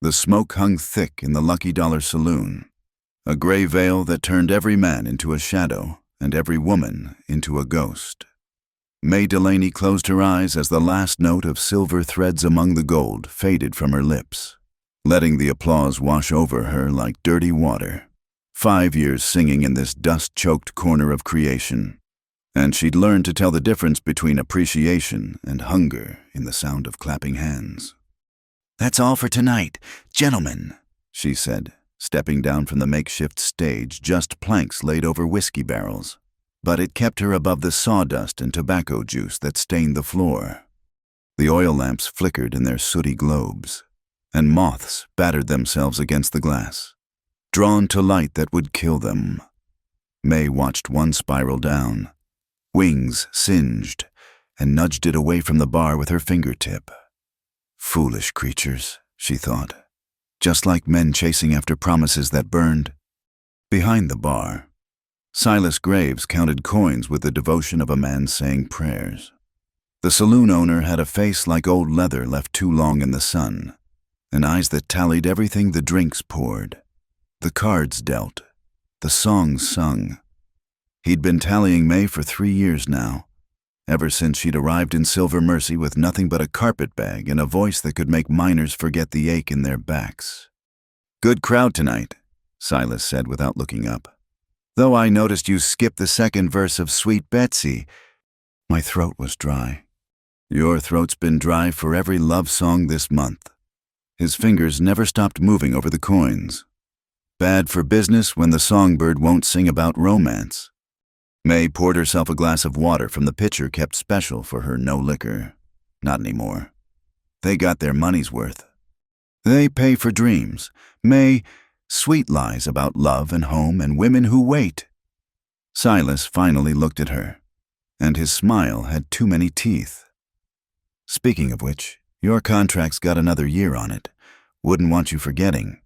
The smoke hung thick in the Lucky Dollar saloon, a gray veil that turned every man into a shadow and every woman into a ghost. May Delaney closed her eyes as the last note of silver threads among the gold faded from her lips, letting the applause wash over her like dirty water. 5 years singing in this dust-choked corner of creation, and she'd learned to tell the difference between appreciation and hunger in the sound of clapping hands. "That's all for tonight, gentlemen," she said, stepping down from the makeshift stage, just planks laid over whiskey barrels. But it kept her above the sawdust and tobacco juice that stained the floor. The oil lamps flickered in their sooty globes, and moths battered themselves against the glass, drawn to light that would kill them. May watched one spiral down, wings singed, and nudged it away from the bar with her fingertip. Foolish creatures, she thought, just like men chasing after promises that burned. Behind the bar, Silas Graves counted coins with the devotion of a man saying prayers. The saloon owner had a face like old leather left too long in the sun, and eyes that tallied everything the drinks poured, the cards dealt, the songs sung. He'd been tallying May for 3 years now, ever since she'd arrived in Silver Mercy with nothing but a carpetbag and a voice that could make miners forget the ache in their backs. "Good crowd tonight," Silas said without looking up. "Though I noticed you skipped the second verse of Sweet Betsy." My throat was dry. "Your throat's been dry for every love song this month." His fingers never stopped moving over the coins. Bad for business when the songbird won't sing about romance. May poured herself a glass of water from the pitcher kept special for her no liquor. Not anymore. They got their money's worth. They pay for dreams. May, sweet lies about love and home and women who wait. Silas finally looked at her, and his smile had too many teeth. "Speaking of which, your contract's got another year on it. Wouldn't want you forgetting."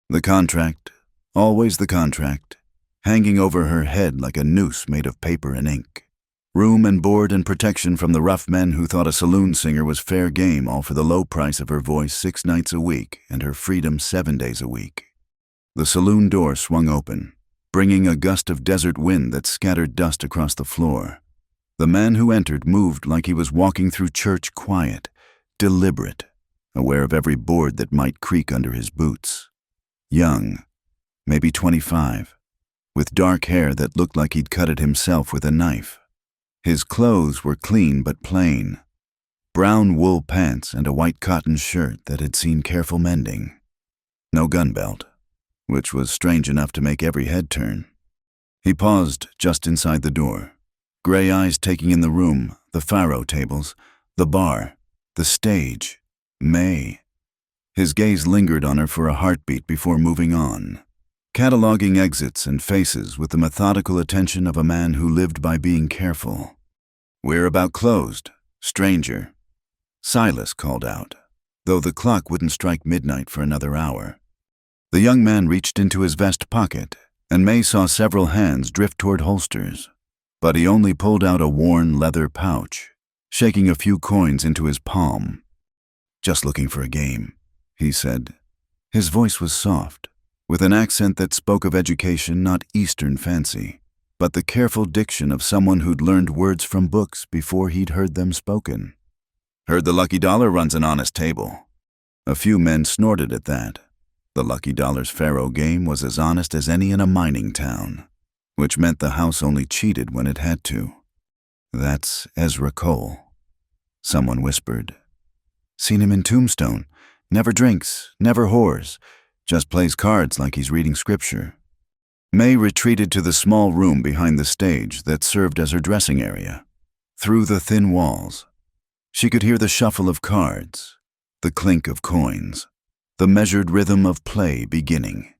The contract, always the contract, hanging over her head like a noose made of paper and ink. Room and board and protection from the rough men who thought a saloon singer was fair game, all for the low price of her voice 6 nights a week and her freedom 7 days a week. The saloon door swung open, bringing a gust of desert wind that scattered dust across the floor. The man who entered moved like he was walking through church quiet, deliberate, aware of every board that might creak under his boots. Young, maybe 25, with dark hair that looked like he'd cut it himself with a knife. His clothes were clean but plain, brown wool pants and a white cotton shirt that had seen careful mending. No gun belt, which was strange enough to make every head turn. He paused just inside the door, gray eyes taking in the room, the faro tables, the bar, the stage, May. His gaze lingered on her for a heartbeat before moving on, cataloging exits and faces with the methodical attention of a man who lived by being careful. "We're about closed, stranger," Silas called out, though the clock wouldn't strike midnight for another hour. The young man reached into his vest pocket, and May saw several hands drift toward holsters, but he only pulled out a worn leather pouch, shaking a few coins into his palm. "Just looking for a game," he said. His voice was soft, with an accent that spoke of education, not Eastern fancy, but the careful diction of someone who'd learned words from books before he'd heard them spoken. "Heard the Lucky Dollar runs an honest table." A few men snorted at that. The Lucky Dollar's faro game was as honest as any in a mining town, which meant the house only cheated when it had to. "That's Ezra Cole," someone whispered. "Seen him in Tombstone. Never drinks, never whores, just plays cards like he's reading scripture." May retreated to the small room behind the stage that served as her dressing area. Through the thin walls, she could hear the shuffle of cards, the clink of coins, the measured rhythm of play beginning.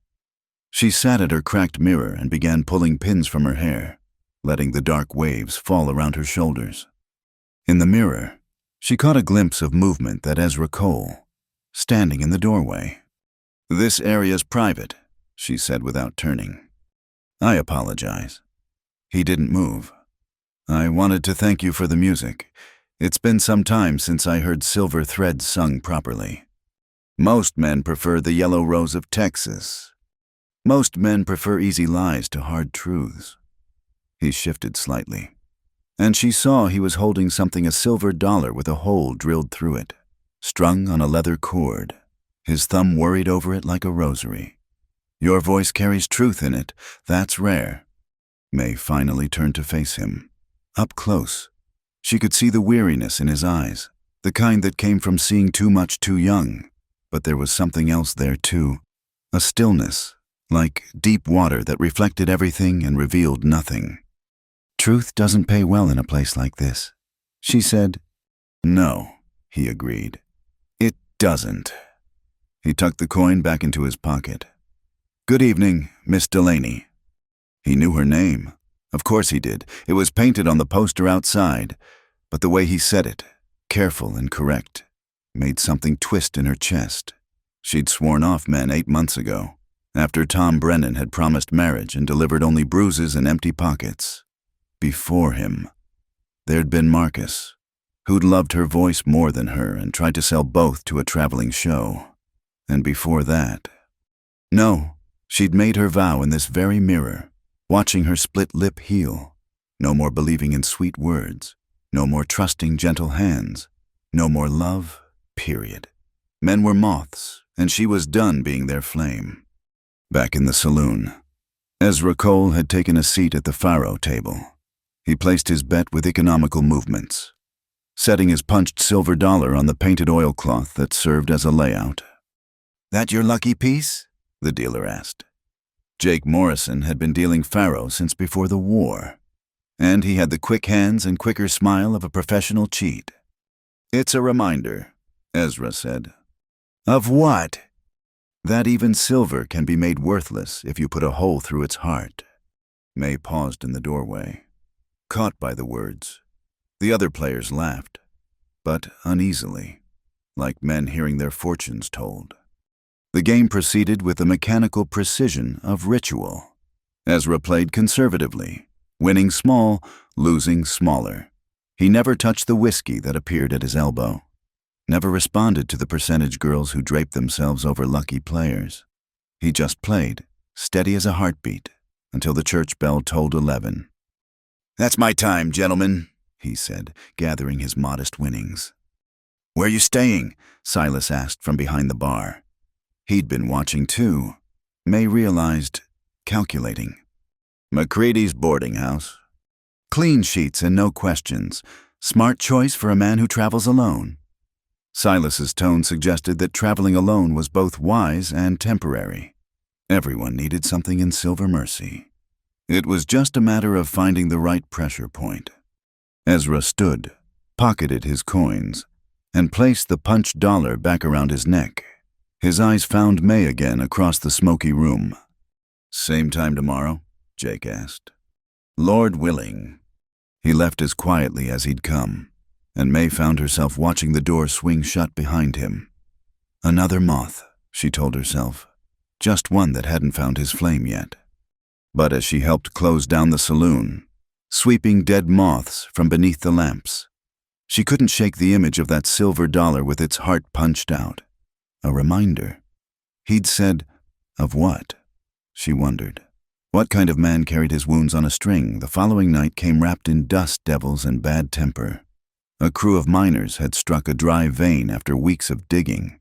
She sat at her cracked mirror and began pulling pins from her hair, letting the dark waves fall around her shoulders. In the mirror, she caught a glimpse of movement that Ezra Cole, standing in the doorway. "This area's private," she said without turning. "I apologize." He didn't move. "I wanted to thank you for the music. It's been some time since I heard Silver Threads sung properly." Most men prefer the yellow rose of Texas. Most men prefer easy lies to hard truths. He shifted slightly, and she saw he was holding something, a silver dollar with a hole drilled through it, strung on a leather cord. His thumb worried over it like a rosary. Your voice carries truth in it. That's rare. May finally turned to face him. Up close, she could see the weariness in his eyes, the kind that came from seeing too much too young. But there was something else there too, a stillness, like deep water that reflected everything and revealed nothing. Truth doesn't pay well in a place like this, she said. No, he agreed. It doesn't. He tucked the coin back into his pocket. Good evening, Miss Delaney. He knew her name. Of course he did. It was painted on the poster outside, but the way he said it, careful and correct, made something twist in her chest. She'd sworn off men 8 months ago, after Tom Brennan had promised marriage and delivered only bruises and empty pockets. Before him, there'd been Marcus, who'd loved her voice more than her and tried to sell both to a traveling show. And before that, no, she'd made her vow in this very mirror, watching her split lip heal. No more believing in sweet words, no more trusting gentle hands, no more love, period. Men were moths, and she was done being their flame. Back in the saloon, Ezra Cole had taken a seat at the faro table. He placed his bet with economical movements, setting his punched silver dollar on the painted oilcloth that served as a layout. That your lucky piece? The dealer asked. Jake Morrison had been dealing faro since before the war, and he had the quick hands and quicker smile of a professional cheat. It's a reminder, Ezra said. Of what? That even silver can be made worthless if you put a hole through its heart. May paused in the doorway, caught by the words. The other players laughed, but uneasily, like men hearing their fortunes told. The game proceeded with the mechanical precision of ritual. Ezra played conservatively, winning small, losing smaller. He never touched the whiskey that appeared at his elbow, never responded to the percentage girls who draped themselves over lucky players. He just played, steady as a heartbeat, until the church bell tolled 11. That's my time, gentlemen, he said, gathering his modest winnings. Where you staying? Silas asked from behind the bar. He'd been watching too. May realized, calculating. McCready's boarding house. Clean sheets and no questions. Smart choice for a man who travels alone. Silas's tone suggested that traveling alone was both wise and temporary. Everyone needed something in Silver Mercy. It was just a matter of finding the right pressure point. Ezra stood, pocketed his coins, and placed the punched dollar back around his neck. His eyes found May again across the smoky room. Same time tomorrow? Jake asked. Lord willing. He left as quietly as he'd come, and May found herself watching the door swing shut behind him. Another moth, she told herself, just one that hadn't found his flame yet. But as she helped close down the saloon, sweeping dead moths from beneath the lamps, she couldn't shake the image of that silver dollar with its heart punched out. A reminder. He'd said, of what? She wondered. What kind of man carried his wounds on a string the following night came wrapped in dust devils and bad temper? A crew of miners had struck a dry vein after weeks of digging,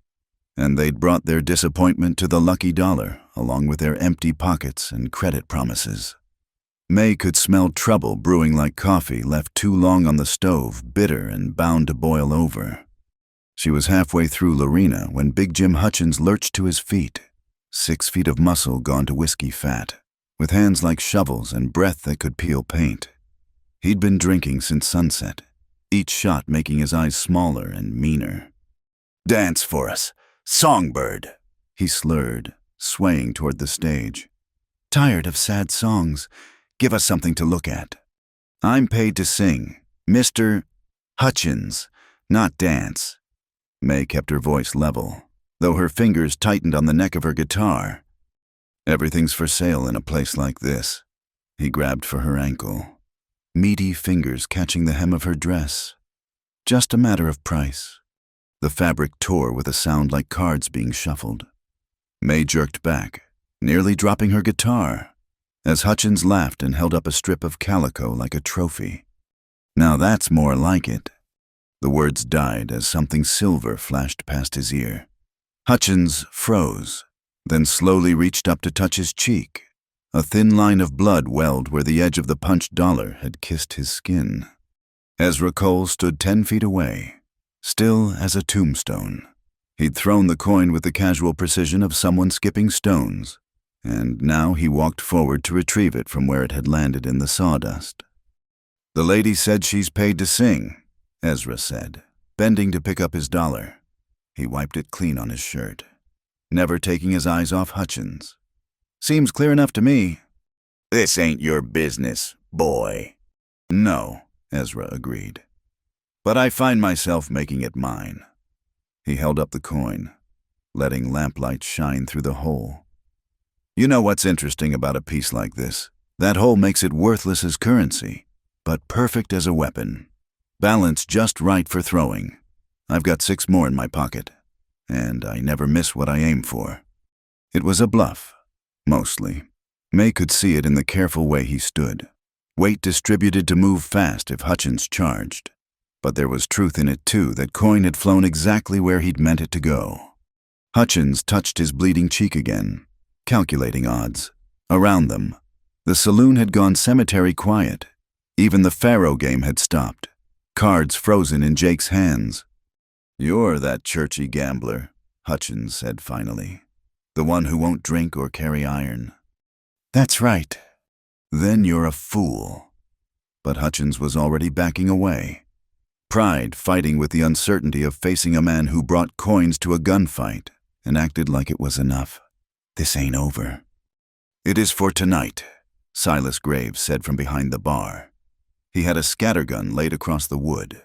and they'd brought their disappointment to the lucky dollar along with their empty pockets and credit promises. May could smell trouble brewing like coffee left too long on the stove, bitter and bound to boil over. She was halfway through Lorena when Big Jim Hutchins lurched to his feet, 6 feet of muscle gone to whiskey fat, with hands like shovels and breath that could peel paint. He'd been drinking since sunset, each shot making his eyes smaller and meaner. Dance for us, songbird, he slurred, swaying toward the stage. Tired of sad songs, give us something to look at. I'm paid to sing, Mr. Hutchins, not dance. May kept her voice level, though her fingers tightened on the neck of her guitar. Everything's for sale in a place like this. He grabbed for her ankle, meaty fingers catching the hem of her dress. Just a matter of price. The fabric tore with a sound like cards being shuffled. May jerked back, nearly dropping her guitar, as Hutchins laughed and held up a strip of calico like a trophy. "Now that's more like it." The words died as something silver flashed past his ear. Hutchins froze, then slowly reached up to touch his cheek. A thin line of blood welled where the edge of the punched dollar had kissed his skin. Ezra Cole stood 10 feet away, still as a tombstone. He'd thrown the coin with the casual precision of someone skipping stones, and now he walked forward to retrieve it from where it had landed in the sawdust. "The lady said she's paid to sing," Ezra said, bending to pick up his dollar. He wiped it clean on his shirt, never taking his eyes off Hutchins. "Seems clear enough to me." "This ain't your business, boy." "No," Ezra agreed. "But I find myself making it mine." He held up the coin, letting lamplight shine through the hole. "You know what's interesting about a piece like this? That hole makes it worthless as currency, but perfect as a weapon. Balanced just right for throwing. I've got 6 more in my pocket, and I never miss what I aim for." It was a bluff, mostly. May could see it in the careful way he stood. Weight distributed to move fast if Hutchins charged. But there was truth in it too, that coin had flown exactly where he'd meant it to go. Hutchins touched his bleeding cheek again, calculating odds. Around them, the saloon had gone cemetery quiet. Even the faro game had stopped, cards frozen in Jake's hands. "You're that churchy gambler," Hutchins said finally. "The one who won't drink or carry iron." "That's right." "Then you're a fool." But Hutchins was already backing away. Pride fighting with the uncertainty of facing a man who brought coins to a gunfight and acted like it was enough. "This ain't over." "It is for tonight," Silas Graves said from behind the bar. He had a scattergun laid across the wood,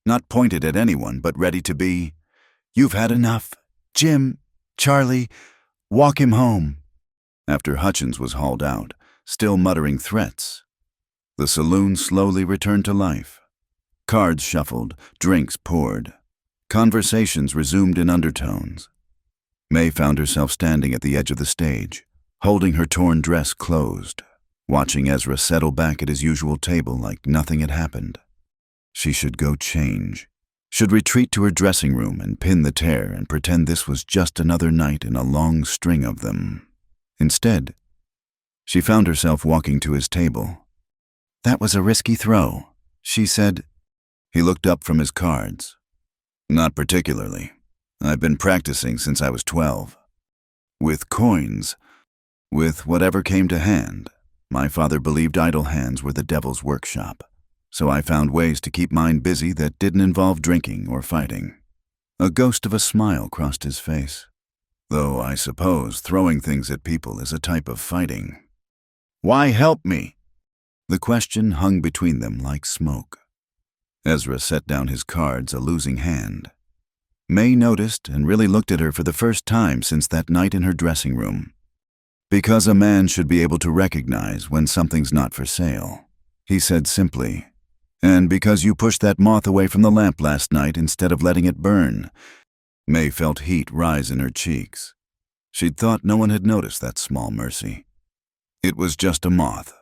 not pointed at anyone but ready to be, "You've had enough. Jim, Charlie, walk him home." After Hutchins was hauled out, still muttering threats, the saloon slowly returned to life. Cards shuffled, drinks poured. Conversations resumed in undertones. May found herself standing at the edge of the stage, holding her torn dress closed, watching Ezra settle back at his usual table like nothing had happened. She should go change, should retreat to her dressing room and pin the tear and pretend this was just another night in a long string of them. Instead, she found herself walking to his table. "That was a risky throw," she said. He looked up from his cards. "Not particularly. I've been practicing since I was 12. With coins, with whatever came to hand. My father believed idle hands were the devil's workshop, so I found ways to keep mine busy that didn't involve drinking or fighting." A ghost of a smile crossed his face. "Though I suppose throwing things at people is a type of fighting." "Why help me?" The question hung between them like smoke. Ezra set down his cards, a losing hand. May noticed and really looked at her for the first time since that night in her dressing room. "Because a man should be able to recognize when something's not for sale," he said simply. "And because you pushed that moth away from the lamp last night instead of letting it burn." May felt heat rise in her cheeks. She'd thought no one had noticed that small mercy. "It was just a moth."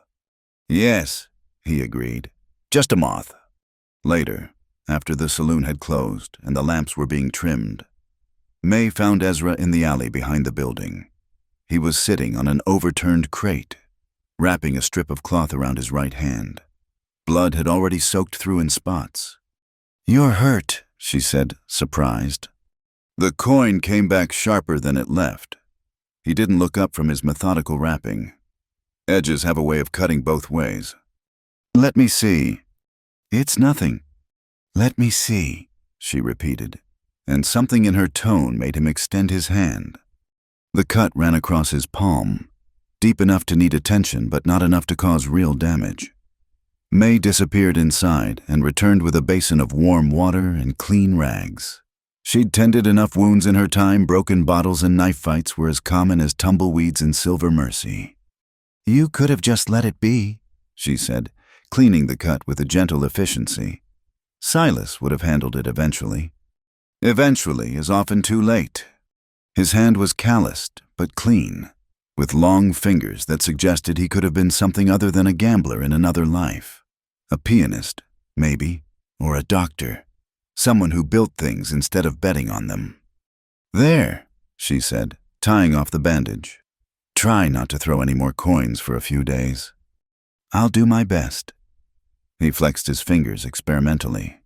"Yes," he agreed. "Just a moth." Later, after the saloon had closed and the lamps were being trimmed, May found Ezra in the alley behind the building. He was sitting on an overturned crate, wrapping a strip of cloth around his right hand. Blood had already soaked through in spots. "You're hurt," she said, surprised. The coin came back sharper than it left. He didn't look up from his methodical wrapping. Edges have a way of cutting both ways. "Let me see." "It's nothing." "Let me see," she repeated, and something in her tone made him extend his hand. The cut ran across his palm, deep enough to need attention but not enough to cause real damage. May disappeared inside and returned with a basin of warm water and clean rags. She'd tended enough wounds in her time. Broken bottles and knife fights were as common as tumbleweeds in Silver Mercy. "You could have just let it be," she said, cleaning the cut with a gentle efficiency. Silas would have handled it eventually. Eventually is often too late. His hand was calloused, but clean, with long fingers that suggested he could have been something other than a gambler in another life. A pianist, maybe, or a doctor. Someone who built things instead of betting on them. "There," she said, tying off the bandage. "Try not to throw any more coins for a few days." "I'll do my best." He flexed his fingers experimentally,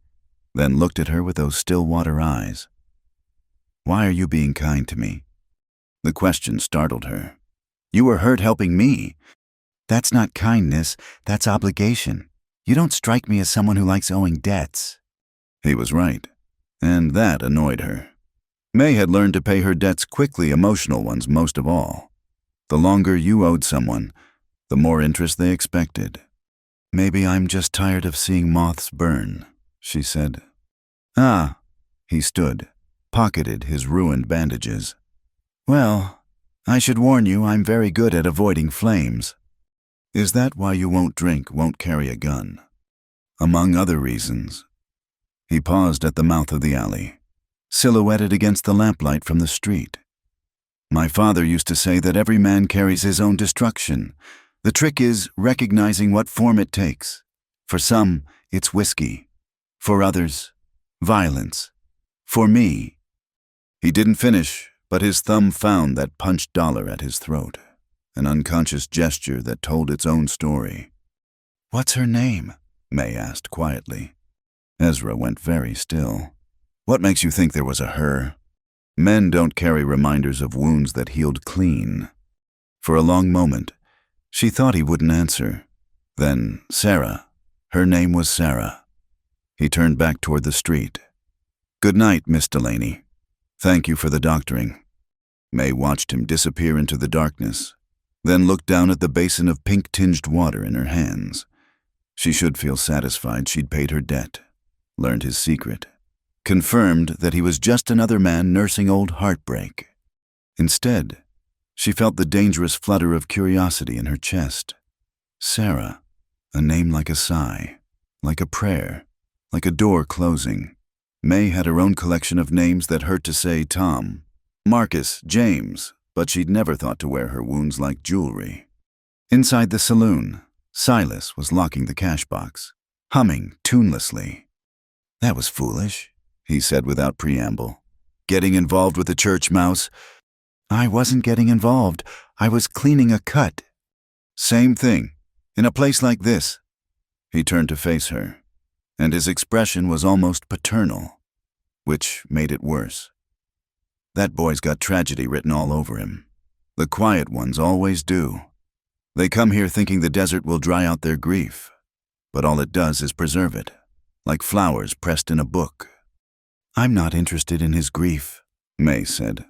then looked at her with those still water eyes. "Why are you being kind to me?" The question startled her. "You were hurt helping me." "That's not kindness, that's obligation. You don't strike me as someone who likes owing debts." He was right, and that annoyed her. May had learned to pay her debts quickly, emotional ones most of all. The longer you owed someone, the more interest they expected. "Maybe I'm just tired of seeing moths burn," she said. "Ah," he stood, pocketed his ruined bandages. "Well, I should warn you I'm very good at avoiding flames." "Is that why you won't drink, won't carry a gun?" "Among other reasons." He paused at the mouth of the alley, silhouetted against the lamplight from the street. "My father used to say that every man carries his own destruction. The trick is recognizing what form it takes. For some, it's whiskey. For others, violence. For me—" He didn't finish, but his thumb found that punched dollar at his throat, an unconscious gesture that told its own story. "What's her name?" May asked quietly. Ezra went very still. "What makes you think there was a her?" Men don't carry reminders of wounds that healed clean. For a long moment, she thought he wouldn't answer. Then, Sarah. Her name was Sarah. He turned back toward the street. "Good night, Miss Delaney. Thank you for the doctoring." May watched him disappear into the darkness, then looked down at the basin of pink-tinged water in her hands. She should feel satisfied she'd paid her debt, learned his secret, confirmed that he was just another man nursing old heartbreak. Instead, she felt the dangerous flutter of curiosity in her chest. Sarah, a name like a sigh, like a prayer, like a door closing. May had her own collection of names that hurt to say: Tom, Marcus, James, but she'd never thought to wear her wounds like jewelry. Inside the saloon, Silas was locking the cash box, humming tunelessly. "That was foolish," he said without preamble. "Getting involved with the church mouse." "I wasn't getting involved. I was cleaning a cut." "Same thing. In a place like this." He turned to face her, and his expression was almost paternal, which made it worse. "That boy's got tragedy written all over him. The quiet ones always do. They come here thinking the desert will dry out their grief, but all it does is preserve it, like flowers pressed in a book." "I'm not interested in his grief," May said.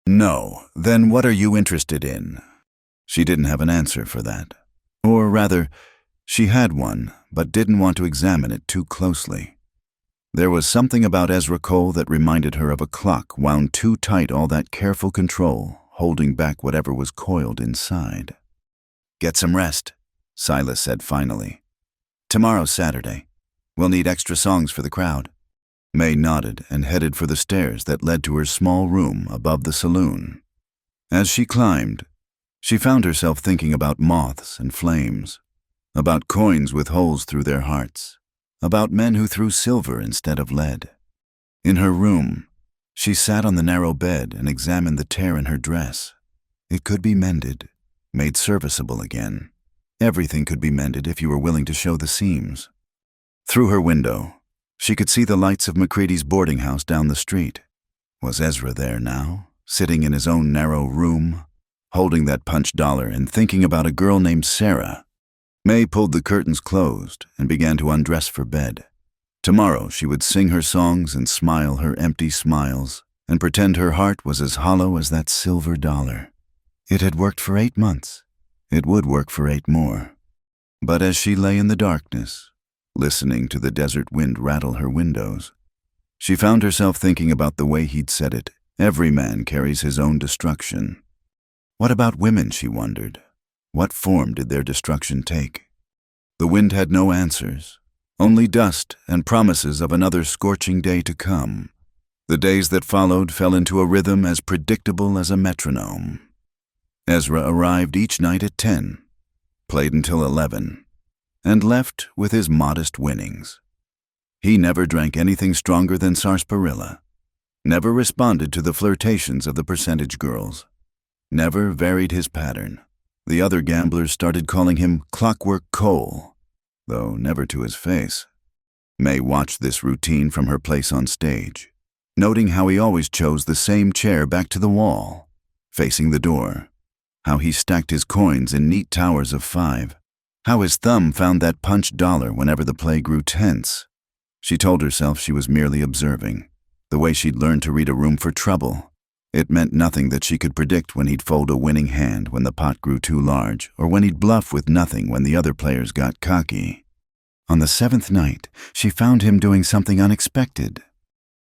"No, then what are you interested in?" She didn't have an answer for that. Or rather, she had one, but didn't want to examine it too closely. There was something about Ezra Cole that reminded her of a clock wound too tight, all that careful control, holding back whatever was coiled inside. "Get some rest," Silas said finally. "Tomorrow's Saturday. We'll need extra songs for the crowd." May nodded and headed for the stairs that led to her small room above the saloon. As she climbed, she found herself thinking about moths and flames, about coins with holes through their hearts, about men who threw silver instead of lead. In her room, she sat on the narrow bed and examined the tear in her dress. It could be mended, made serviceable again. Everything could be mended if you were willing to show the seams. Through her window, she could see the lights of McCready's boarding house down the street. Was Ezra there now, sitting in his own narrow room, holding that punched dollar and thinking about a girl named Sarah? May pulled the curtains closed and began to undress for bed. Tomorrow she would sing her songs and smile her empty smiles and pretend her heart was as hollow as that silver dollar. It had worked for 8 months. It would work for 8 more. But as she lay in the darkness, listening to the desert wind rattle her windows, she found herself thinking about the way he'd said it: every man carries his own destruction. What about women, she wondered? What form did their destruction take? The wind had no answers, only dust and promises of another scorching day to come. The days that followed fell into a rhythm as predictable as a metronome. Ezra arrived each night at 10, played until 11, and left with his modest winnings. He never drank anything stronger than sarsaparilla, never responded to the flirtations of the percentage girls, never varied his pattern. The other gamblers started calling him Clockwork Cole, though never to his face. May watched this routine from her place on stage, noting how he always chose the same chair back to the wall, facing the door, how he stacked his coins in neat towers of 5, how his thumb found that punched dollar whenever the play grew tense. She told herself she was merely observing, the way she'd learned to read a room for trouble. It meant nothing that she could predict when he'd fold a winning hand when the pot grew too large, or when he'd bluff with nothing when the other players got cocky. On the 7th night, she found him doing something unexpected.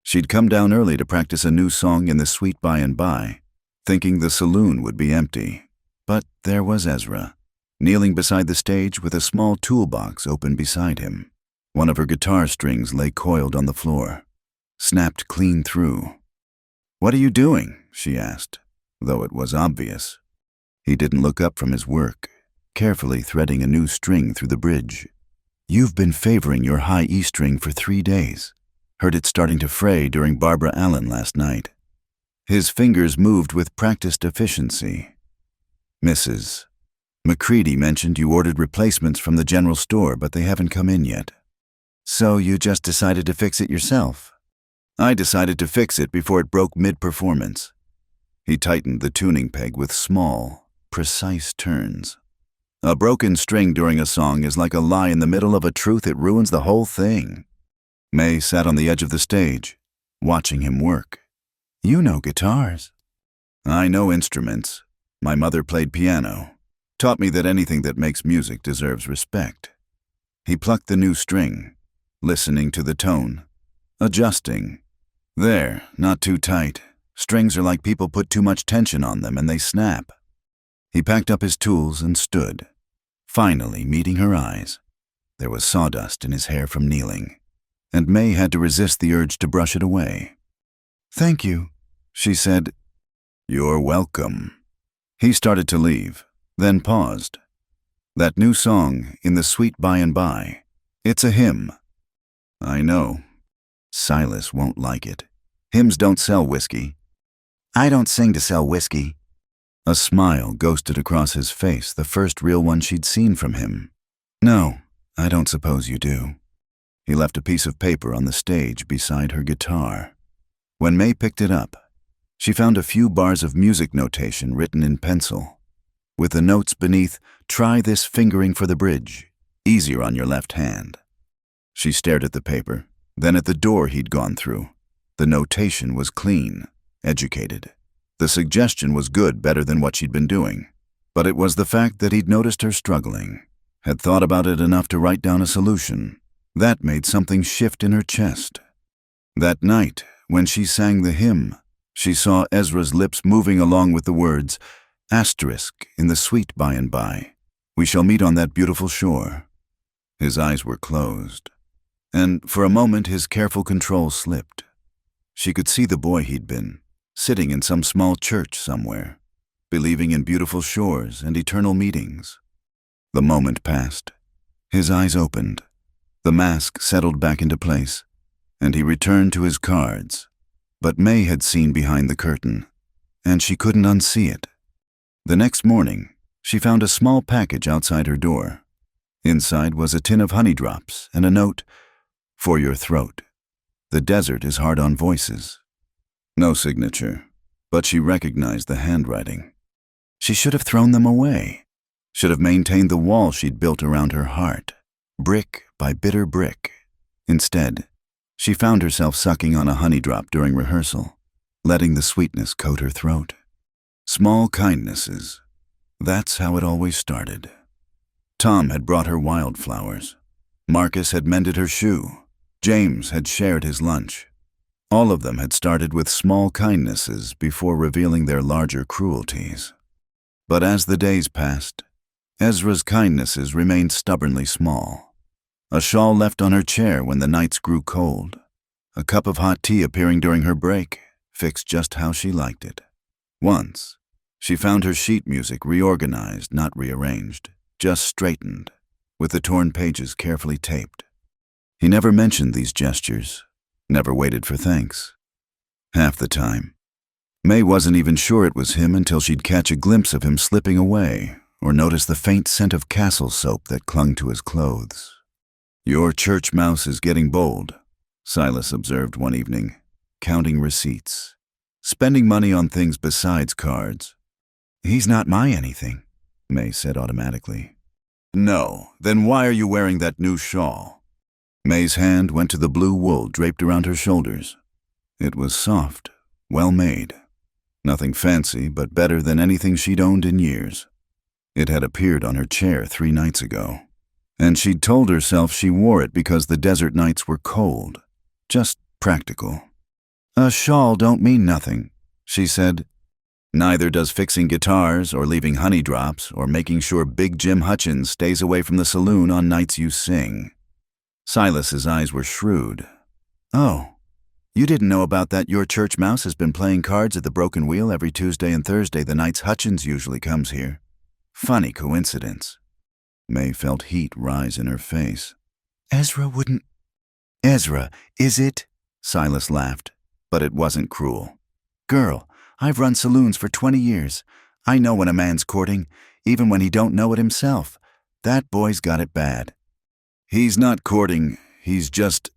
She'd come down early to practice a new song in the suite by and by, thinking the saloon would be empty. But there was Ezra, kneeling beside the stage with a small toolbox open beside him. One of her guitar strings lay coiled on the floor, snapped clean through. "What are you doing?" she asked, though it was obvious. He didn't look up from his work, carefully threading a new string through the bridge. "You've been favoring your high E string for 3 days. Heard it starting to fray during Barbara Allen last night." His fingers moved with practiced efficiency. "Mrs. McCready mentioned you ordered replacements from the general store, but they haven't come in yet." "So you just decided to fix it yourself?" "I decided to fix it before it broke mid-performance." He tightened the tuning peg with small, precise turns. A broken string during a song is like a lie in the middle of a truth. It ruins the whole thing. May sat on the edge of the stage, watching him work. "You know guitars." "I know instruments. My mother played piano. Taught me that anything that makes music deserves respect." He plucked the new string, listening to the tone, adjusting. "There, not too tight. Strings are like people put too much tension on them and they snap." He packed up his tools and stood, finally meeting her eyes. There was sawdust in his hair from kneeling, and May had to resist the urge to brush it away. "Thank you," she said. "You're welcome." He started to leave, then paused. "That new song, In the Sweet By and By, it's a hymn." "I know. Silas won't like it. Hymns don't sell whiskey." "I don't sing to sell whiskey." A smile ghosted across his face, the first real one she'd seen from him. "No, I don't suppose you do." He left a piece of paper on the stage beside her guitar. When May picked it up, she found a few bars of music notation written in pencil, with the notes beneath, "Try this fingering for the bridge, easier on your left hand." She stared at the paper, then at the door he'd gone through. The notation was clean, educated. The suggestion was good, better than what she'd been doing. But it was the fact that he'd noticed her struggling, had thought about it enough to write down a solution. That made something shift in her chest. That night, when she sang the hymn, she saw Ezra's lips moving along with the words, "Asterisk, in the sweet by and by. We shall meet on that beautiful shore." His eyes were closed, and for a moment his careful control slipped. She could see the boy he'd been, sitting in some small church somewhere, believing in beautiful shores and eternal meetings. The moment passed. His eyes opened. The mask settled back into place, and he returned to his cards. But May had seen behind the curtain, and she couldn't unsee it. The next morning, she found a small package outside her door. Inside was a tin of honey drops and a note, "For your throat. The desert is hard on voices." No signature, but she recognized the handwriting. She should have thrown them away, should have maintained the wall she'd built around her heart, brick by bitter brick. Instead, she found herself sucking on a honey drop during rehearsal, letting the sweetness coat her throat. Small kindnesses. That's how it always started. Tom had brought her wildflowers. Marcus had mended her shoe. James had shared his lunch. All of them had started with small kindnesses before revealing their larger cruelties. But as the days passed, Ezra's kindnesses remained stubbornly small. A shawl left on her chair when the nights grew cold. a cup of hot tea appearing during her break, fixed just how she liked it. Once, she found her sheet music reorganized, not rearranged, just straightened, with the torn pages carefully taped. He never mentioned these gestures, never waited for thanks. Half the time, May wasn't even sure it was him until she'd catch a glimpse of him slipping away or notice the faint scent of castle soap that clung to his clothes. "Your church mouse is getting bold," Silas observed one evening, counting receipts, spending money on things besides cards. "He's not my anything," May said automatically. "No, then why are you wearing that new shawl?" May's hand went to the blue wool draped around her shoulders. It was soft, well made. Nothing fancy, but better than anything she'd owned in years. It had appeared on her chair 3 nights ago, and she'd told herself she wore it because the desert nights were cold, just practical. "A shawl don't mean nothing," she said. "Neither does fixing guitars or leaving honey drops or making sure Big Jim Hutchins stays away from the saloon on nights you sing." Silas's eyes were shrewd. "Oh, you didn't know about that? Your church mouse has been playing cards at the Broken Wheel every Tuesday and Thursday the nights Hutchins usually comes here. Funny coincidence." May felt heat rise in her face. "Ezra wouldn't—" "Ezra, is it?" Silas laughed, but it wasn't cruel. "Girl, I've run saloons for 20 years. I know when a man's courting, even when he don't know it himself. That boy's got it bad." "He's not courting, he's just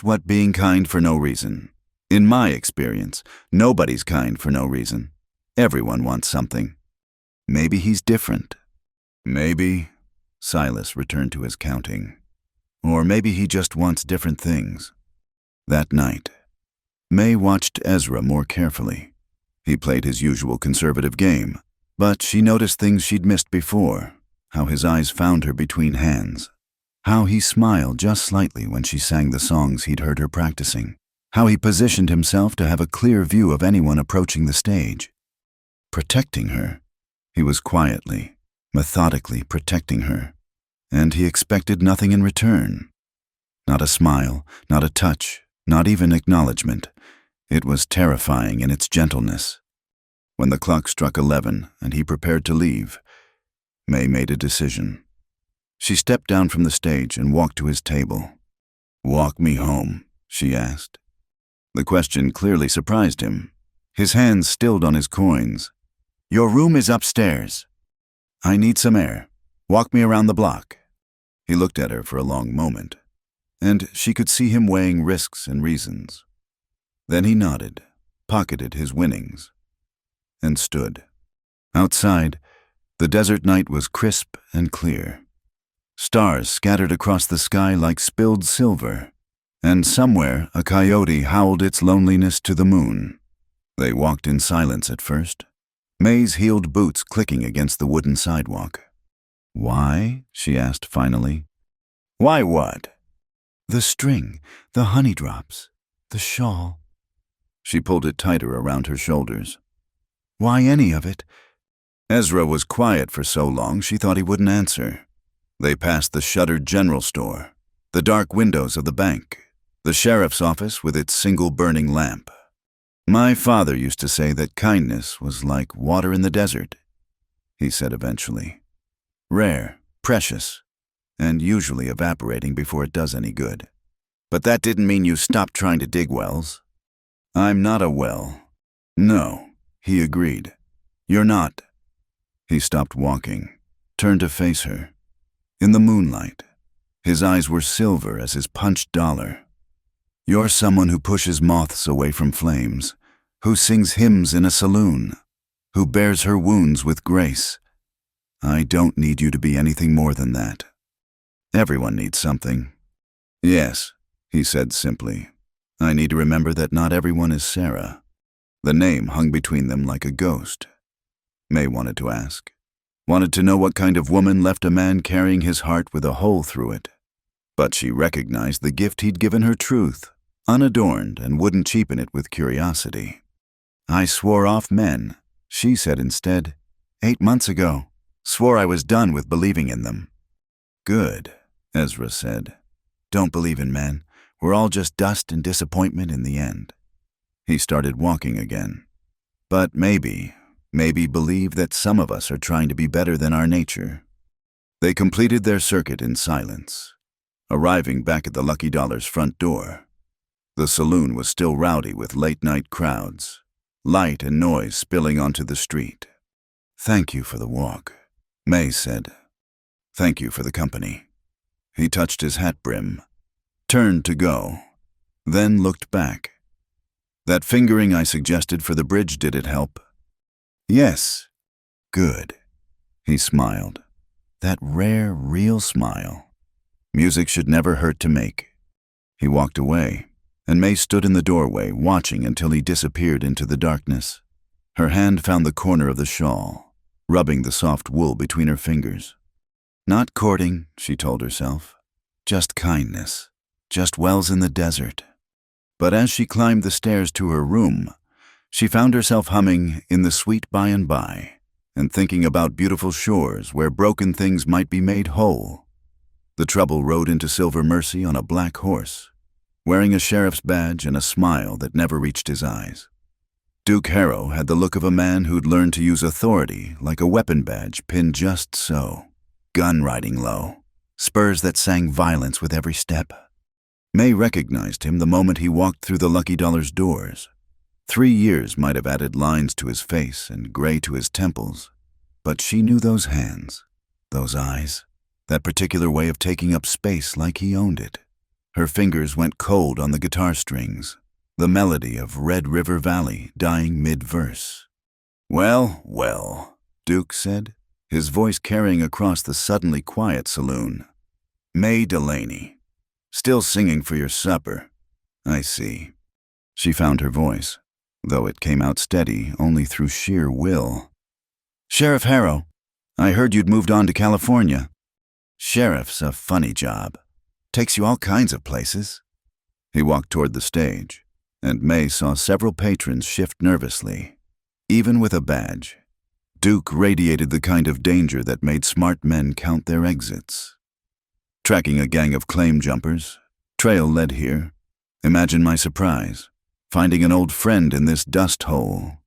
what being kind for no reason. In my experience, nobody's kind for no reason. Everyone wants something. Maybe he's different. Maybe," Silas returned to his counting. "Or maybe he just wants different things." That night, May watched Ezra more carefully. He played his usual conservative game, but she noticed things she'd missed before, how his eyes found her between hands, how he smiled just slightly when she sang the songs he'd heard her practicing, how he positioned himself to have a clear view of anyone approaching the stage. Protecting her. He was quietly, methodically protecting her, and he expected nothing in return. Not a smile, not a touch, not even acknowledgement. It was terrifying in its gentleness. When the clock struck 11 and he prepared to leave, May made a decision. She stepped down from the stage and walked to his table. "Walk me home," she asked. The question clearly surprised him. His hands stilled on his coins. "Your room is upstairs." "I need some air. Walk me around the block." He looked at her for a long moment, and she could see him weighing risks and reasons. Then he nodded, pocketed his winnings, and stood. Outside, the desert night was crisp and clear. Stars scattered across the sky like spilled silver, and somewhere a coyote howled its loneliness to the moon. They walked in silence at first, May's heeled boots clicking against the wooden sidewalk. "Why?" she asked finally. "Why what?" "The string, the honey drops, the shawl." She pulled it tighter around her shoulders. "Why any of it?" Ezra was quiet for so long she thought he wouldn't answer. They passed the shuttered general store, the dark windows of the bank, the sheriff's office with its single burning lamp. "My father used to say that kindness was like water in the desert," he said eventually. "Rare, precious, and usually evaporating before it does any good. But that didn't mean you stopped trying to dig wells." "I'm not a well." "No," he agreed. "You're not." He stopped walking, turned to face her. In the moonlight, his eyes were silver as his punched dollar. "You're someone who pushes moths away from flames, who sings hymns in a saloon, who bears her wounds with grace. I don't need you to be anything more than that. Everyone needs something." "Yes," he said simply. "I need to remember that not everyone is Sarah." The name hung between them like a ghost. May wanted to ask. Wanted to know what kind of woman left a man carrying his heart with a hole through it. But she recognized the gift he'd given her truth, unadorned, and wouldn't cheapen it with curiosity. "I swore off men," she said instead. 8 months ago. Swore I was done with believing in them." "Good," Ezra said. "Don't believe in men. We're all just dust and disappointment in the end. He started walking again. But maybe believe that some of us are trying to be better than our nature. They completed their circuit in silence, arriving back at the Lucky Dollar's front door. The saloon was still rowdy with late-night crowds, light and noise spilling onto the street. "Thank you for the walk," May said. "Thank you for the company." He touched his hat brim, turned to go, then looked back. "That fingering I suggested for the bridge, did it help?" "Yes." "Good." He smiled. That rare, real smile. Music should never hurt to make. He walked away, and May stood in the doorway, watching until he disappeared into the darkness. Her hand found the corner of the shawl, rubbing the soft wool between her fingers. Not courting, she told herself. Just kindness. Just wells in the desert. But as she climbed the stairs to her room, she found herself humming "In the Sweet By and By" and thinking about beautiful shores where broken things might be made whole. The trouble rode into Silver Mercy on a black horse, wearing a sheriff's badge and a smile that never reached his eyes. Duke Harrow had the look of a man who'd learned to use authority like a weapon badge pinned just so, gun riding low, spurs that sang violence with every step. May recognized him the moment he walked through the Lucky Dollar's doors. 3 years might have added lines to his face and gray to his temples, but she knew those hands, those eyes, that particular way of taking up space like he owned it. Her fingers went cold on the guitar strings, the melody of Red River Valley dying mid-verse. "Well, well," Duke said, his voice carrying across the suddenly quiet saloon. "May Delaney. Still singing for your supper. I see." She found her voice, though it came out steady only through sheer will. "Sheriff Harrow, I heard you'd moved on to California." "Sheriff's a funny job. Takes you all kinds of places." He walked toward the stage, and May saw several patrons shift nervously. Even with a badge, Duke radiated the kind of danger that made smart men count their exits. Tracking a gang of claim jumpers, trail led here. Imagine my surprise, finding an old friend in this dust hole.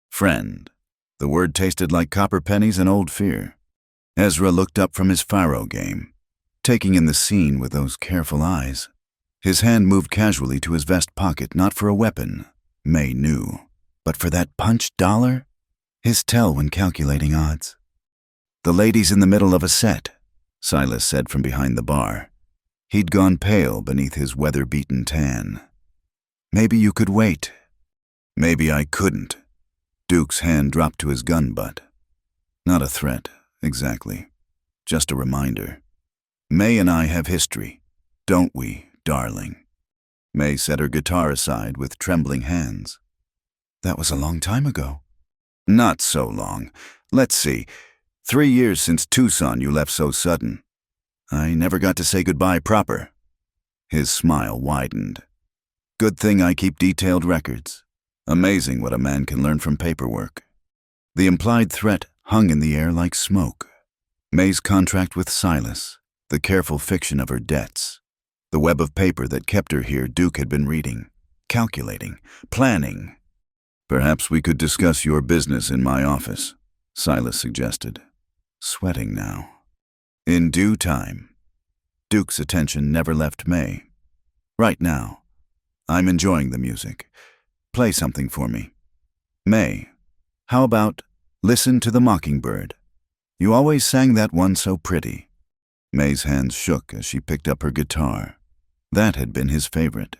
Friend. The word tasted like copper pennies and old fear. Ezra looked up from his faro game, taking in the scene with those careful eyes. His hand moved casually to his vest pocket, not for a weapon, May knew, but for that punched dollar? His tell when calculating odds. "The lady's in the middle of a set," Silas said from behind the bar. He'd gone pale beneath his weather-beaten tan. "Maybe you could wait." "Maybe I couldn't." Duke's hand dropped to his gun butt. Not a threat, exactly. Just a reminder. "May and I have history, don't we, darling?" May set her guitar aside with trembling hands. "That was a long time ago." "Not so long. Let's see. 3 years since Tucson you left so sudden. I never got to say goodbye proper." His smile widened. "Good thing I keep detailed records. Amazing what a man can learn from paperwork." The implied threat hung in the air like smoke. May's contract with Silas, the careful fiction of her debts, the web of paper that kept her here Duke had been reading, calculating, planning. "Perhaps we could discuss your business in my office," Silas suggested, sweating now. "In due time." Duke's attention never left May. "Right now. I'm enjoying the music. Play something for me." "May, how about Listen to the Mockingbird? You always sang that one so pretty." May's hands shook as she picked up her guitar. That had been his favorite,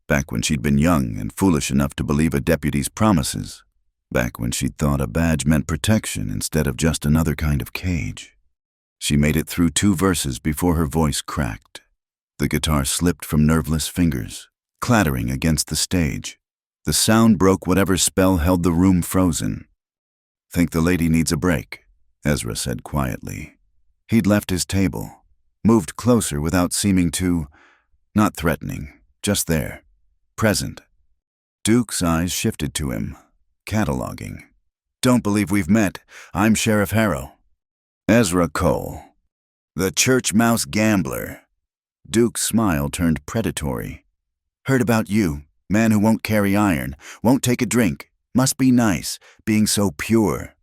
back when she'd been young and foolish enough to believe a deputy's promises, back when she'd thought a badge meant protection instead of just another kind of cage. She made it through 2 verses before her voice cracked. The guitar slipped from nerveless fingers, clattering against the stage. The sound broke whatever spell held the room frozen. "Think the lady needs a break," Ezra said quietly. He'd left his table, moved closer without seeming to, not threatening, just there, present. Duke's eyes shifted to him, cataloging. "Don't believe we've met. I'm Sheriff Harrow." "Ezra Cole." "The church mouse gambler." Duke's smile turned predatory. Heard about you. Man who won't carry iron, won't take a drink, must be nice, being so pure.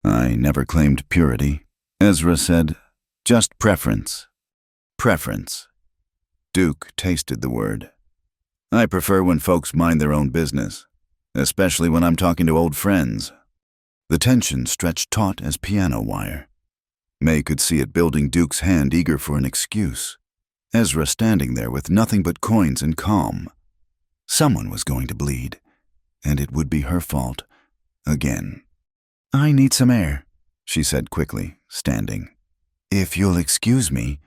I never claimed purity, Ezra said. Just preference. Preference. Duke tasted the word. I prefer when folks mind their own business, especially when I'm talking to old friends. The tension stretched taut as piano wire. May could see it building Duke's hand, eager for an excuse. Ezra standing there with nothing but coins and calm. Someone was going to bleed, and it would be her fault. Again. I need some air, she said quickly, standing. If you'll excuse me.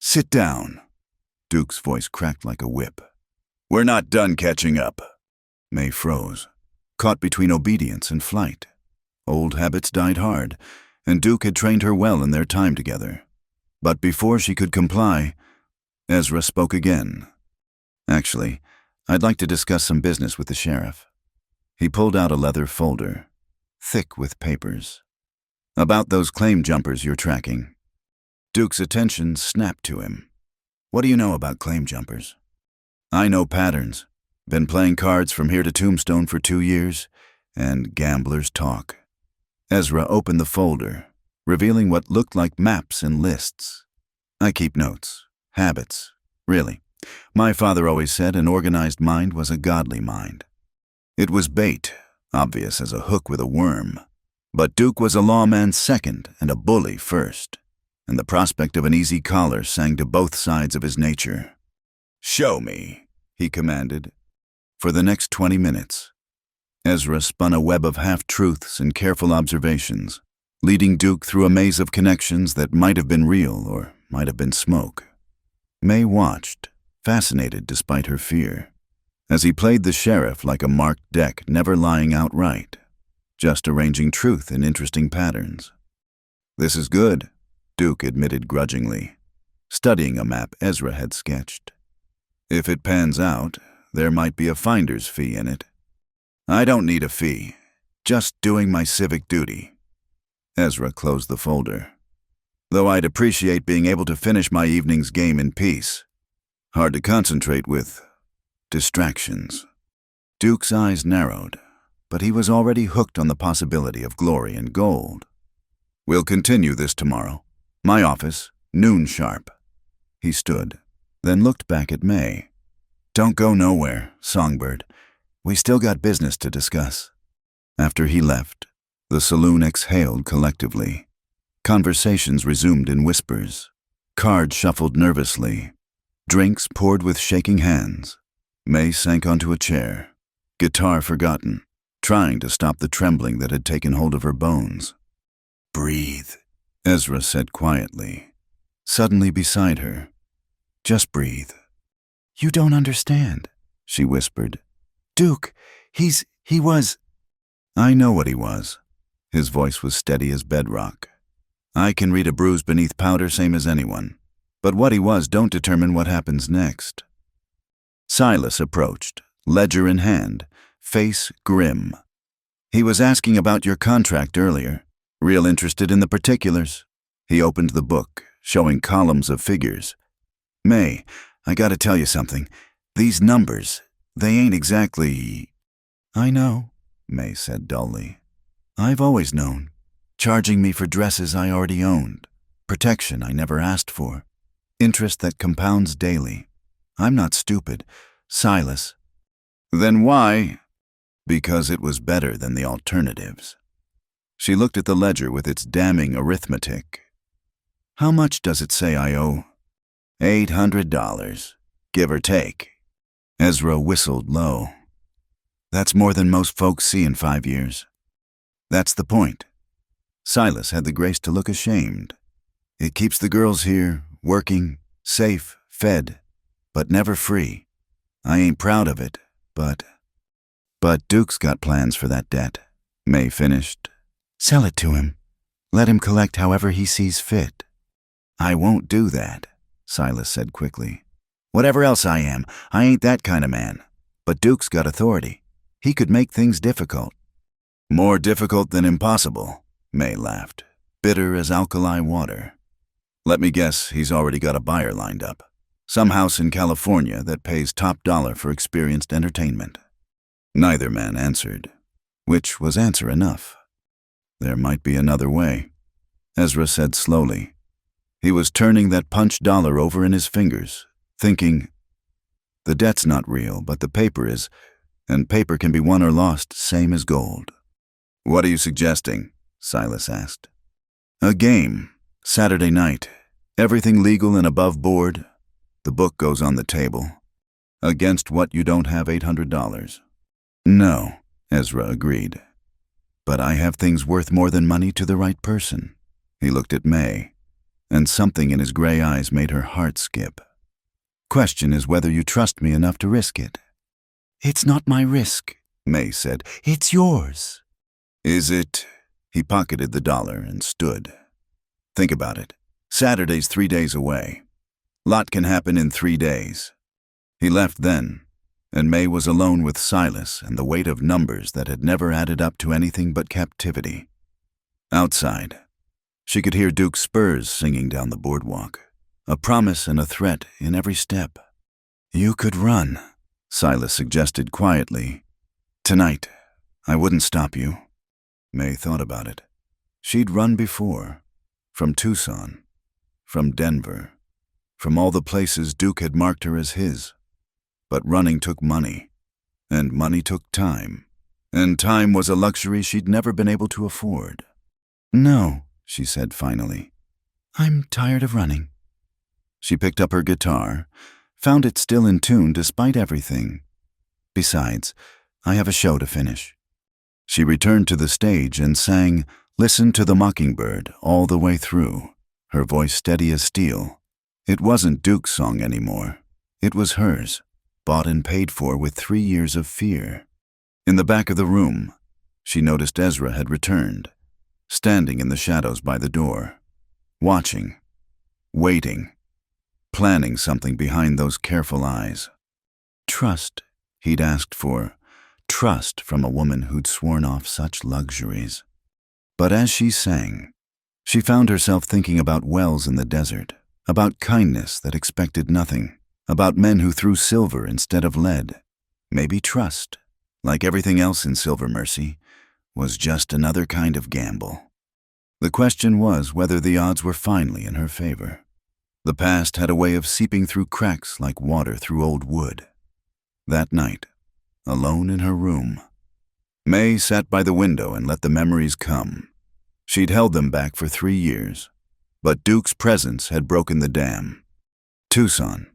Sit down. Duke's voice cracked like a whip. We're not done catching up. May froze, caught between obedience and flight. Old habits died hard, and Duke had trained her well in their time together. But before she could comply, Ezra spoke again. Actually, I'd like to discuss some business with the sheriff. He pulled out a leather folder, thick with papers. About those claim jumpers you're tracking. Duke's attention snapped to him. What do you know about claim jumpers? I know patterns. Been playing cards from here to Tombstone for 2 years, and gamblers talk. Ezra opened the folder, revealing what looked like maps and lists. I keep notes, habits, really. My father always said an organized mind was a godly mind. It was bait, obvious as a hook with a worm. But Duke was a lawman second and a bully first, and the prospect of an easy collar sang to both sides of his nature. Show me, he commanded. For the next 20 minutes, Ezra spun a web of half-truths and careful observations, leading Duke through a maze of connections that might have been real or might have been smoke. May watched, fascinated despite her fear, as he played the sheriff like a marked deck, never lying outright, just arranging truth in interesting patterns. This is good, Duke admitted grudgingly, studying a map Ezra had sketched. If it pans out, there might be a finder's fee in it. I don't need a fee, just doing my civic duty. Ezra closed the folder. Though I'd appreciate being able to finish my evening's game in peace. Hard to concentrate with distractions. Duke's eyes narrowed, but he was already hooked on the possibility of glory and gold. We'll continue this tomorrow. My office, noon sharp. He stood, then looked back at May. Don't go nowhere, Songbird. We still got business to discuss. After he left, the saloon exhaled collectively. Conversations resumed in whispers. Cards shuffled nervously. Drinks poured with shaking hands. May sank onto a chair, guitar forgotten, trying to stop the trembling that had taken hold of her bones. Breathe, Ezra said quietly, suddenly beside her. Just breathe. You don't understand, she whispered. Duke, he was... I know what he was. His voice was steady as bedrock. I can read a bruise beneath powder same as anyone, but what he was don't determine what happens next. Silas approached, ledger in hand, face grim. He was asking about your contract earlier, real interested in the particulars. He opened the book, showing columns of figures. May, I gotta tell you something. These numbers, they ain't exactly... I know, May said dully. I've always known. Charging me for dresses I already owned. Protection I never asked for. Interest that compounds daily. I'm not stupid. Silas. Then why? Because it was better than the alternatives. She looked at the ledger with its damning arithmetic. How much does it say I owe? $800, give or take. Ezra whistled low. That's more than most folks see in 5 years. That's the point. Silas had the grace to look ashamed. It keeps the girls here, working, safe, fed, but never free. I ain't proud of it, but Duke's got plans for that debt, May finished. Sell it to him. Let him collect however he sees fit. I won't do that, Silas said quickly. Whatever else I am, I ain't that kind of man. But Duke's got authority. He could make things difficult. More difficult than impossible, May laughed, bitter as alkali water. Let me guess he's already got a buyer lined up. Some house in California that pays top dollar for experienced entertainment. Neither man answered, which was answer enough. There might be another way, Ezra said slowly. He was turning that punch dollar over in his fingers, thinking, the debt's not real, but the paper is, and paper can be won or lost, same as gold. What are you suggesting? Silas asked. A game. Saturday night. Everything legal and above board. The book goes on the table. Against what you don't have $800. No, Ezra agreed. But I have things worth more than money to the right person. He looked at May, and something in his gray eyes made her heart skip. Question is whether you trust me enough to risk it. It's not my risk, May said. It's yours. Is it? He pocketed the dollar and stood. Think about it. Saturday's 3 days away. Lot can happen in 3 days. He left then, and May was alone with Silas and the weight of numbers that had never added up to anything but captivity. Outside, she could hear Duke's spurs singing down the boardwalk, a promise and a threat in every step. You could run, Silas suggested quietly. Tonight, I wouldn't stop you. May thought about it. She'd run before, from Tucson, from Denver, from all the places Duke had marked her as his. But running took money, and money took time, and time was a luxury she'd never been able to afford. No, she said finally. I'm tired of running. She picked up her guitar, found it still in tune despite everything. Besides, I have a show to finish. She returned to the stage and sang Listen to the Mockingbird all the way through, her voice steady as steel. It wasn't Duke's song anymore. It was hers, bought and paid for with 3 years of fear. In the back of the room, she noticed Ezra had returned, standing in the shadows by the door, watching, waiting, planning something behind those careful eyes. Trust, he'd asked for, trust from a woman who'd sworn off such luxuries. But as she sang, she found herself thinking about wells in the desert, about kindness that expected nothing, about men who threw silver instead of lead. Maybe trust, like everything else in Silver Mercy, was just another kind of gamble. The question was whether the odds were finally in her favor. The past had a way of seeping through cracks like water through old wood. That night, alone in her room, May sat by the window and let the memories come. She'd held them back for 3 years, but Duke's presence had broken the dam. Tucson,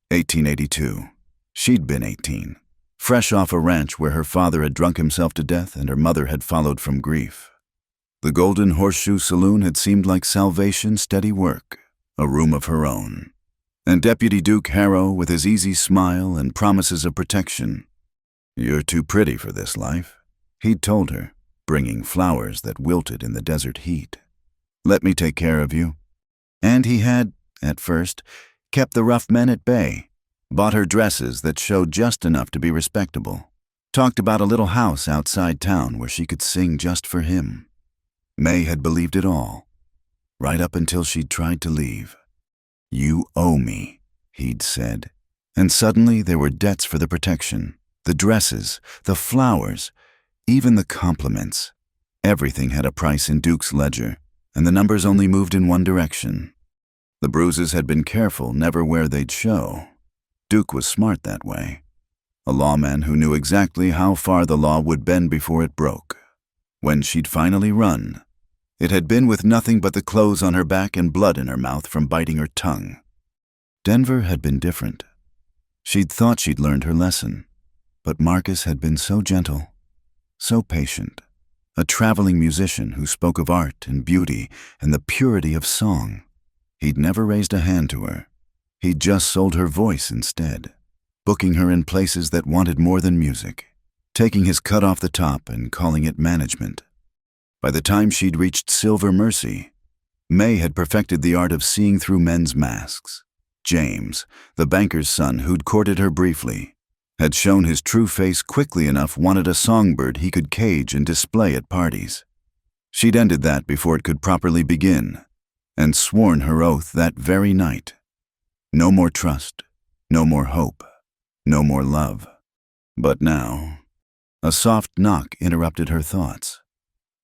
1882. She'd been 18, fresh off a ranch where her father had drunk himself to death and her mother had followed from grief. The Golden Horseshoe Saloon had seemed like salvation, steady work, a room of her own. And Deputy Duke Harrow, with his easy smile and promises of protection. You're too pretty for this life, he'd told her, bringing flowers that wilted in the desert heat. Let me take care of you. And he had, at first, kept the rough men at bay, bought her dresses that showed just enough to be respectable, talked about a little house outside town where she could sing just for him. May had believed it all, right up until she'd tried to leave. You owe me, he'd said. And suddenly there were debts for the protection, the dresses, the flowers, even the compliments. Everything had a price in Duke's ledger, and the numbers only moved in one direction. The bruises had been careful, never where they'd show. Duke was smart that way. A lawman who knew exactly how far the law would bend before it broke. When she'd finally run, it had been with nothing but the clothes on her back and blood in her mouth from biting her tongue. Denver had been different. She'd thought she'd learned her lesson, but Marcus had been so gentle, so patient, a traveling musician who spoke of art and beauty and the purity of song. He'd never raised a hand to her. He'd just sold her voice instead, booking her in places that wanted more than music, taking his cut off the top and calling it management. By the time she'd reached Silver Mercy, May had perfected the art of seeing through men's masks. James, the banker's son who'd courted her briefly, had shown his true face quickly enough, wanted a songbird he could cage and display at parties. She'd ended that before it could properly begin, and sworn her oath that very night. No more trust, No more hope. No more love. But now, a soft knock interrupted her thoughts.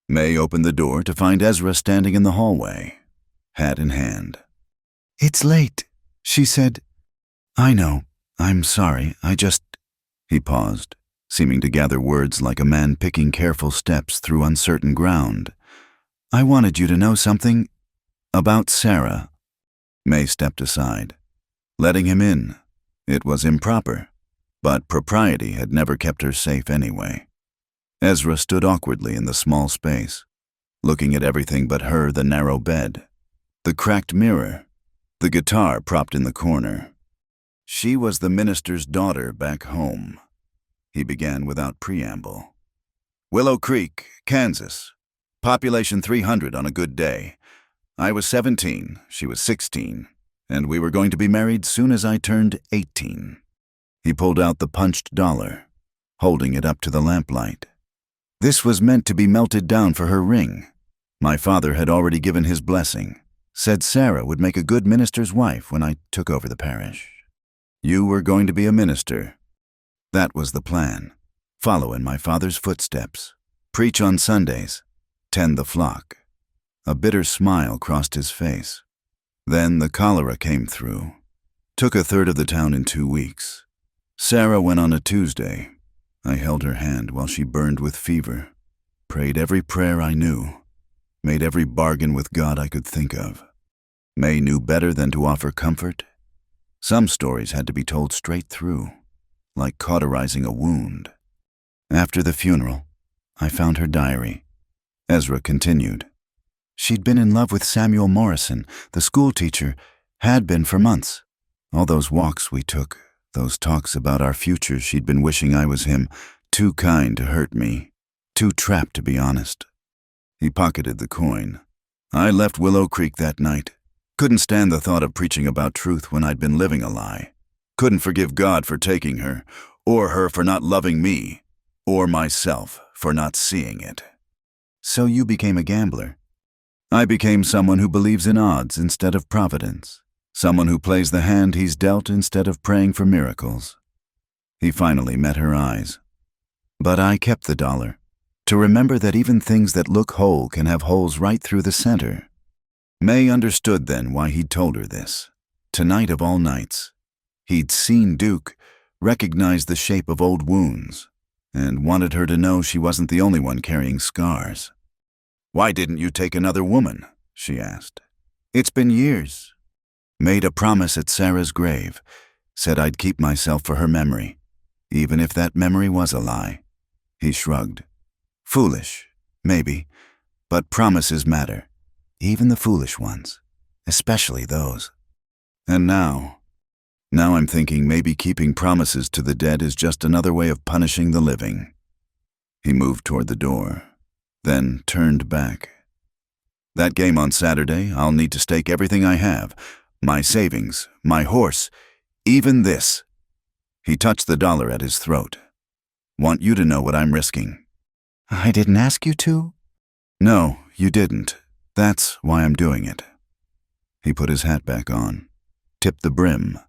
May opened the door to find Ezra standing in the hallway, hat in hand. "It's late," she said. "I know. I'm sorry. He paused, seeming to gather words like a man picking careful steps through uncertain ground. "I wanted you to know something about Sarah." May stepped aside, letting him in. It was improper, but propriety had never kept her safe anyway. Ezra stood awkwardly in the small space, looking at everything but her: the narrow bed, the cracked mirror, the guitar propped in the corner. She was the minister's daughter back home. He began without preamble. "Willow Creek, Kansas. Population 300 on a good day. I was 17, she was 16, and we were going to be married soon as I turned 18. He pulled out the punched dollar, holding it up to the lamplight. This was meant to be melted down for her ring. My father had already given his blessing, said Sarah would make a good minister's wife when I took over the parish. You were going to be a minister. That was the plan. Follow in my father's footsteps. Preach on Sundays. Tend the flock." A bitter smile crossed his face. Then the cholera came through. Took a third of the town in 2 weeks. Sarah went on a Tuesday. I held her hand while she burned with fever. Prayed every prayer I knew. Made every bargain with God I could think of. May knew better than to offer comfort. Some stories had to be told straight through, like cauterizing a wound. After the funeral, I found her diary. Ezra continued. She'd been in love with Samuel Morrison, the school teacher, had been for months. All those walks we took, those talks about our futures, she'd been wishing I was him, too kind to hurt me, too trapped to be honest. He pocketed the coin. I left Willow Creek that night. Couldn't stand the thought of preaching about truth when I'd been living a lie. Couldn't forgive God for taking her, or her for not loving me, or myself for not seeing it. So you became a gambler. I became someone who believes in odds instead of providence. Someone who plays the hand he's dealt instead of praying for miracles. He finally met her eyes. But I kept the dollar, to remember that even things that look whole can have holes right through the center. May understood then why he'd told her this. Tonight of all nights, he'd seen Duke, recognized the shape of old wounds, and wanted her to know she wasn't the only one carrying scars. "Why didn't you take another woman?" she asked. "It's been years." Made a promise at Sarah's grave, said I'd keep myself for her memory, even if that memory was a lie. He shrugged. "Foolish, maybe, but promises matter, even the foolish ones, especially those. And now I'm thinking maybe keeping promises to the dead is just another way of punishing the living." He moved toward the door, then turned back. "That game on Saturday, I'll need to stake everything I have. My savings, my horse, even this." He touched the dollar at his throat. "Want you to know what I'm risking." "I didn't ask you to?" "No, you didn't. That's why I'm doing it." He put his hat back on, tipped the brim.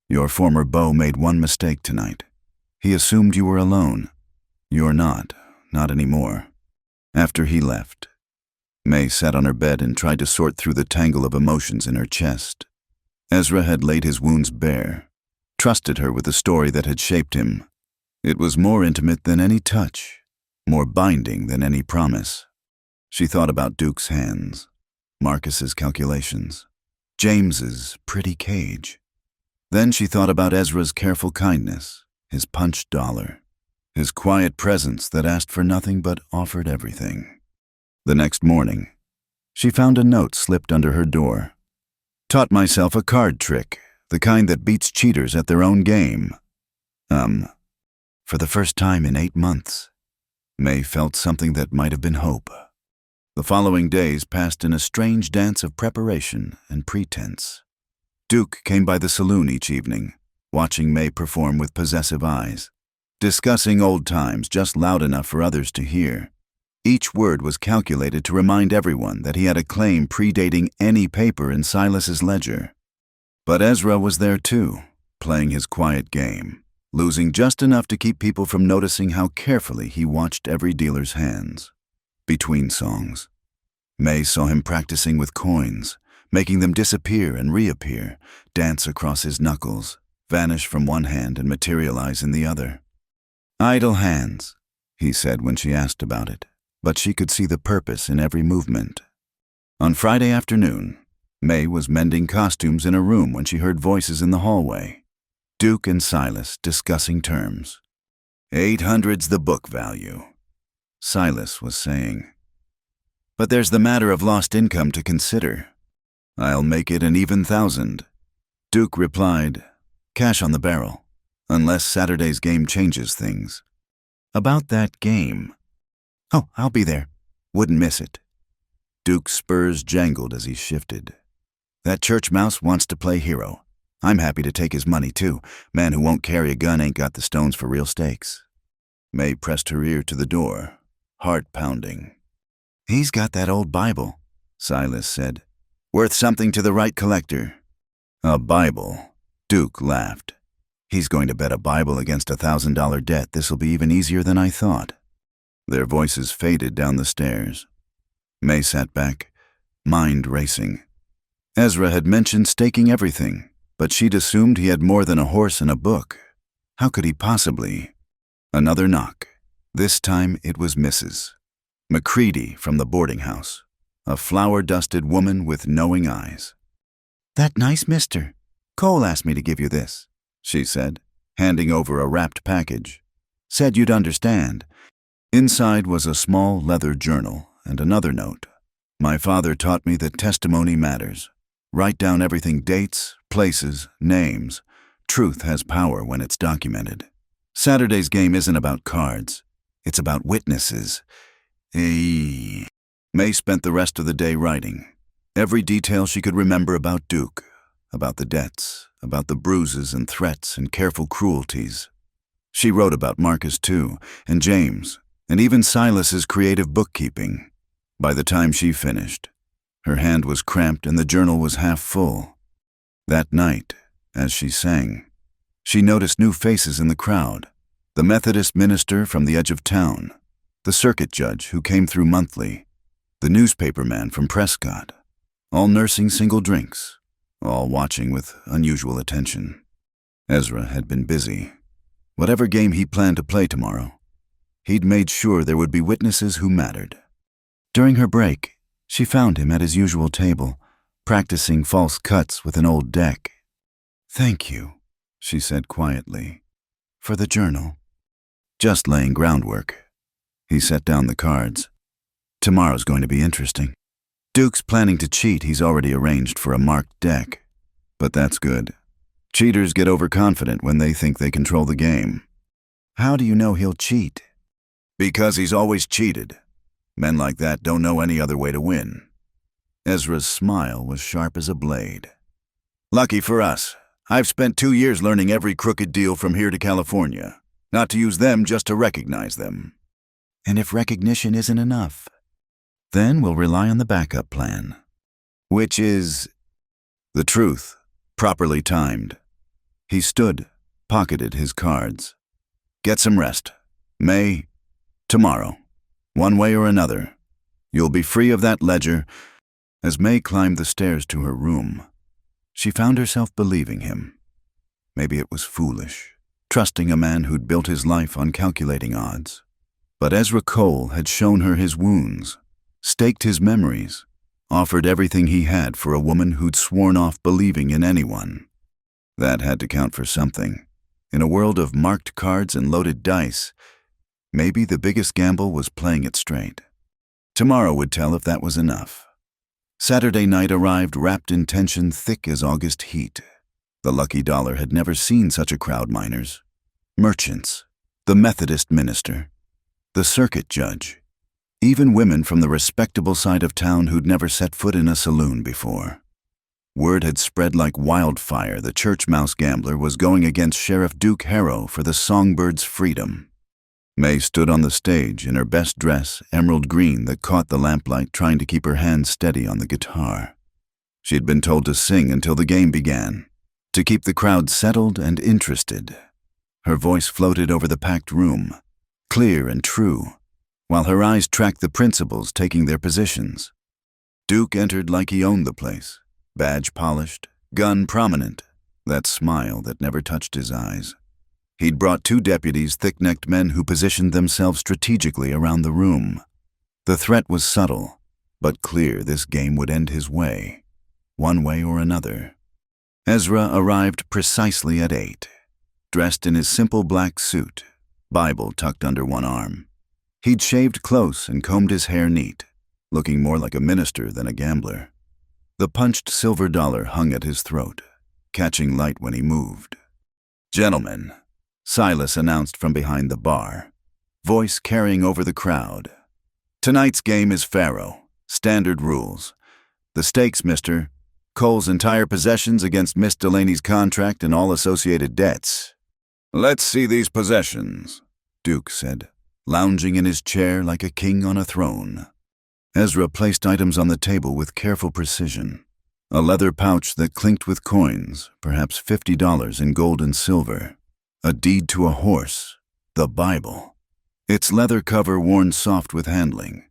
"Your former beau made one mistake tonight. He assumed you were alone. You're not anymore." After he left, May sat on her bed and tried to sort through the tangle of emotions in her chest. Ezra had laid his wounds bare, trusted her with the story that had shaped him. It was more intimate than any touch, more binding than any promise. She thought about Duke's hands, Marcus's calculations, James's pretty cage. Then she thought about Ezra's careful kindness, his punched dollar, his quiet presence that asked for nothing but offered everything. The next morning, she found a note slipped under her door. "Taught myself a card trick, the kind that beats cheaters at their own game. For the first time in 8 months, May felt something that might have been hope. The following days passed in a strange dance of preparation and pretense. Duke came by the saloon each evening, watching May perform with possessive eyes, discussing old times just loud enough for others to hear. Each word was calculated to remind everyone that he had a claim predating any paper in Silas's ledger. But Ezra was there too, playing his quiet game, losing just enough to keep people from noticing how carefully he watched every dealer's hands. Between songs, May saw him practicing with coins, making them disappear and reappear, dance across his knuckles, vanish from one hand and materialize in the other. "Idle hands," he said when she asked about it, but she could see the purpose in every movement. On Friday afternoon, May was mending costumes in a room when she heard voices in the hallway. Duke and Silas discussing terms. "800's the book value," Silas was saying. "But there's the matter of lost income to consider." "I'll make it an even 1,000. Duke replied, "Cash on the barrel, unless Saturday's game changes things." "About that game." "Oh, I'll be there. Wouldn't miss it." Duke's spurs jangled as he shifted. "That church mouse wants to play hero. I'm happy to take his money, too. Man who won't carry a gun ain't got the stones for real stakes." May pressed her ear to the door, heart pounding. "He's got that old Bible," Silas said. "Worth something to the right collector." "A Bible?" Duke laughed. "He's going to bet a Bible against a $1,000 debt. This'll be even easier than I thought." Their voices faded down the stairs. May sat back, mind racing. Ezra had mentioned staking everything, but she'd assumed he had more than a horse and a book. How could he possibly? Another knock. This time it was Mrs. McCready from the boarding house, a flour-dusted woman with knowing eyes. "That nice mister. Cole asked me to give you this," she said, handing over a wrapped package. "Said you'd understand." Inside was a small leather journal and another note. "My father taught me that testimony matters. Write down everything: dates, places, names. Truth has power when it's documented. Saturday's game isn't about cards. It's about witnesses." May spent the rest of the day writing. Every detail she could remember about Duke, about the debts, about the bruises and threats and careful cruelties. She wrote about Marcus, too, and James, and even Silas's creative bookkeeping. By the time she finished, her hand was cramped and the journal was half full. That night, as she sang, she noticed new faces in the crowd: the Methodist minister from the edge of town, the circuit judge who came through monthly, the newspaper man from Prescott, all nursing single drinks, all watching with unusual attention. Ezra had been busy. Whatever game he planned to play tomorrow, he'd made sure there would be witnesses who mattered. During her break, she found him at his usual table, practicing false cuts with an old deck. "Thank you," she said quietly, "for the journal." "Just laying groundwork." He set down the cards. "Tomorrow's going to be interesting. Duke's planning to cheat. He's already arranged for a marked deck. But that's good. Cheaters get overconfident when they think they control the game." "How do you know he'll cheat?" "Because he's always cheated. Men like that don't know any other way to win." Ezra's smile was sharp as a blade. "Lucky for us, I've spent 2 years learning every crooked deal from here to California. Not to use them, just to recognize them." "And if recognition isn't enough?" "Then we'll rely on the backup plan." "Which is?" "The truth, properly timed." He stood, pocketed his cards. "Get some rest. May, tomorrow. One way or another. You'll be free of that ledger." As May climbed the stairs to her room, she found herself believing him. Maybe it was foolish, trusting a man who'd built his life on calculating odds. But Ezra Cole had shown her his wounds, staked his memories, offered everything he had for a woman who'd sworn off believing in anyone. That had to count for something. In a world of marked cards and loaded dice, maybe the biggest gamble was playing it straight. Tomorrow would tell if that was enough. Saturday night arrived wrapped in tension thick as August heat. The Lucky Dollar had never seen such a crowd: miners, merchants, the Methodist minister, the circuit judge, even women from the respectable side of town who'd never set foot in a saloon before. Word had spread like wildfire the church mouse gambler was going against Sheriff Duke Harrow for the Songbird's freedom. May stood on the stage in her best dress, emerald green that caught the lamplight, trying to keep her hands steady on the guitar. She had been told to sing until the game began. to keep the crowd settled and interested. Her voice floated over the packed room, clear and true, while her eyes tracked the principals taking their positions. Duke entered like he owned the place, badge polished, gun prominent, that smile that never touched his eyes. He'd brought 2 deputies, thick-necked men who positioned themselves strategically around the room. The threat was subtle, but clear this game would end his way, one way or another. Ezra arrived precisely at 8, dressed in his simple black suit, Bible tucked under one arm. He'd shaved close and combed his hair neat, looking more like a minister than a gambler. The punched silver dollar hung at his throat, catching light when he moved. "Gentlemen," Silas announced from behind the bar, voice carrying over the crowd. "Tonight's game is faro, standard rules. The stakes, mister, Cole's entire possessions against Miss Delaney's contract and all associated debts." "Let's see these possessions," Duke said, lounging in his chair like a king on a throne. Ezra placed items on the table with careful precision. A leather pouch that clinked with coins, perhaps $50 in gold and silver. A deed to a horse, the Bible, its leather cover worn soft with handling.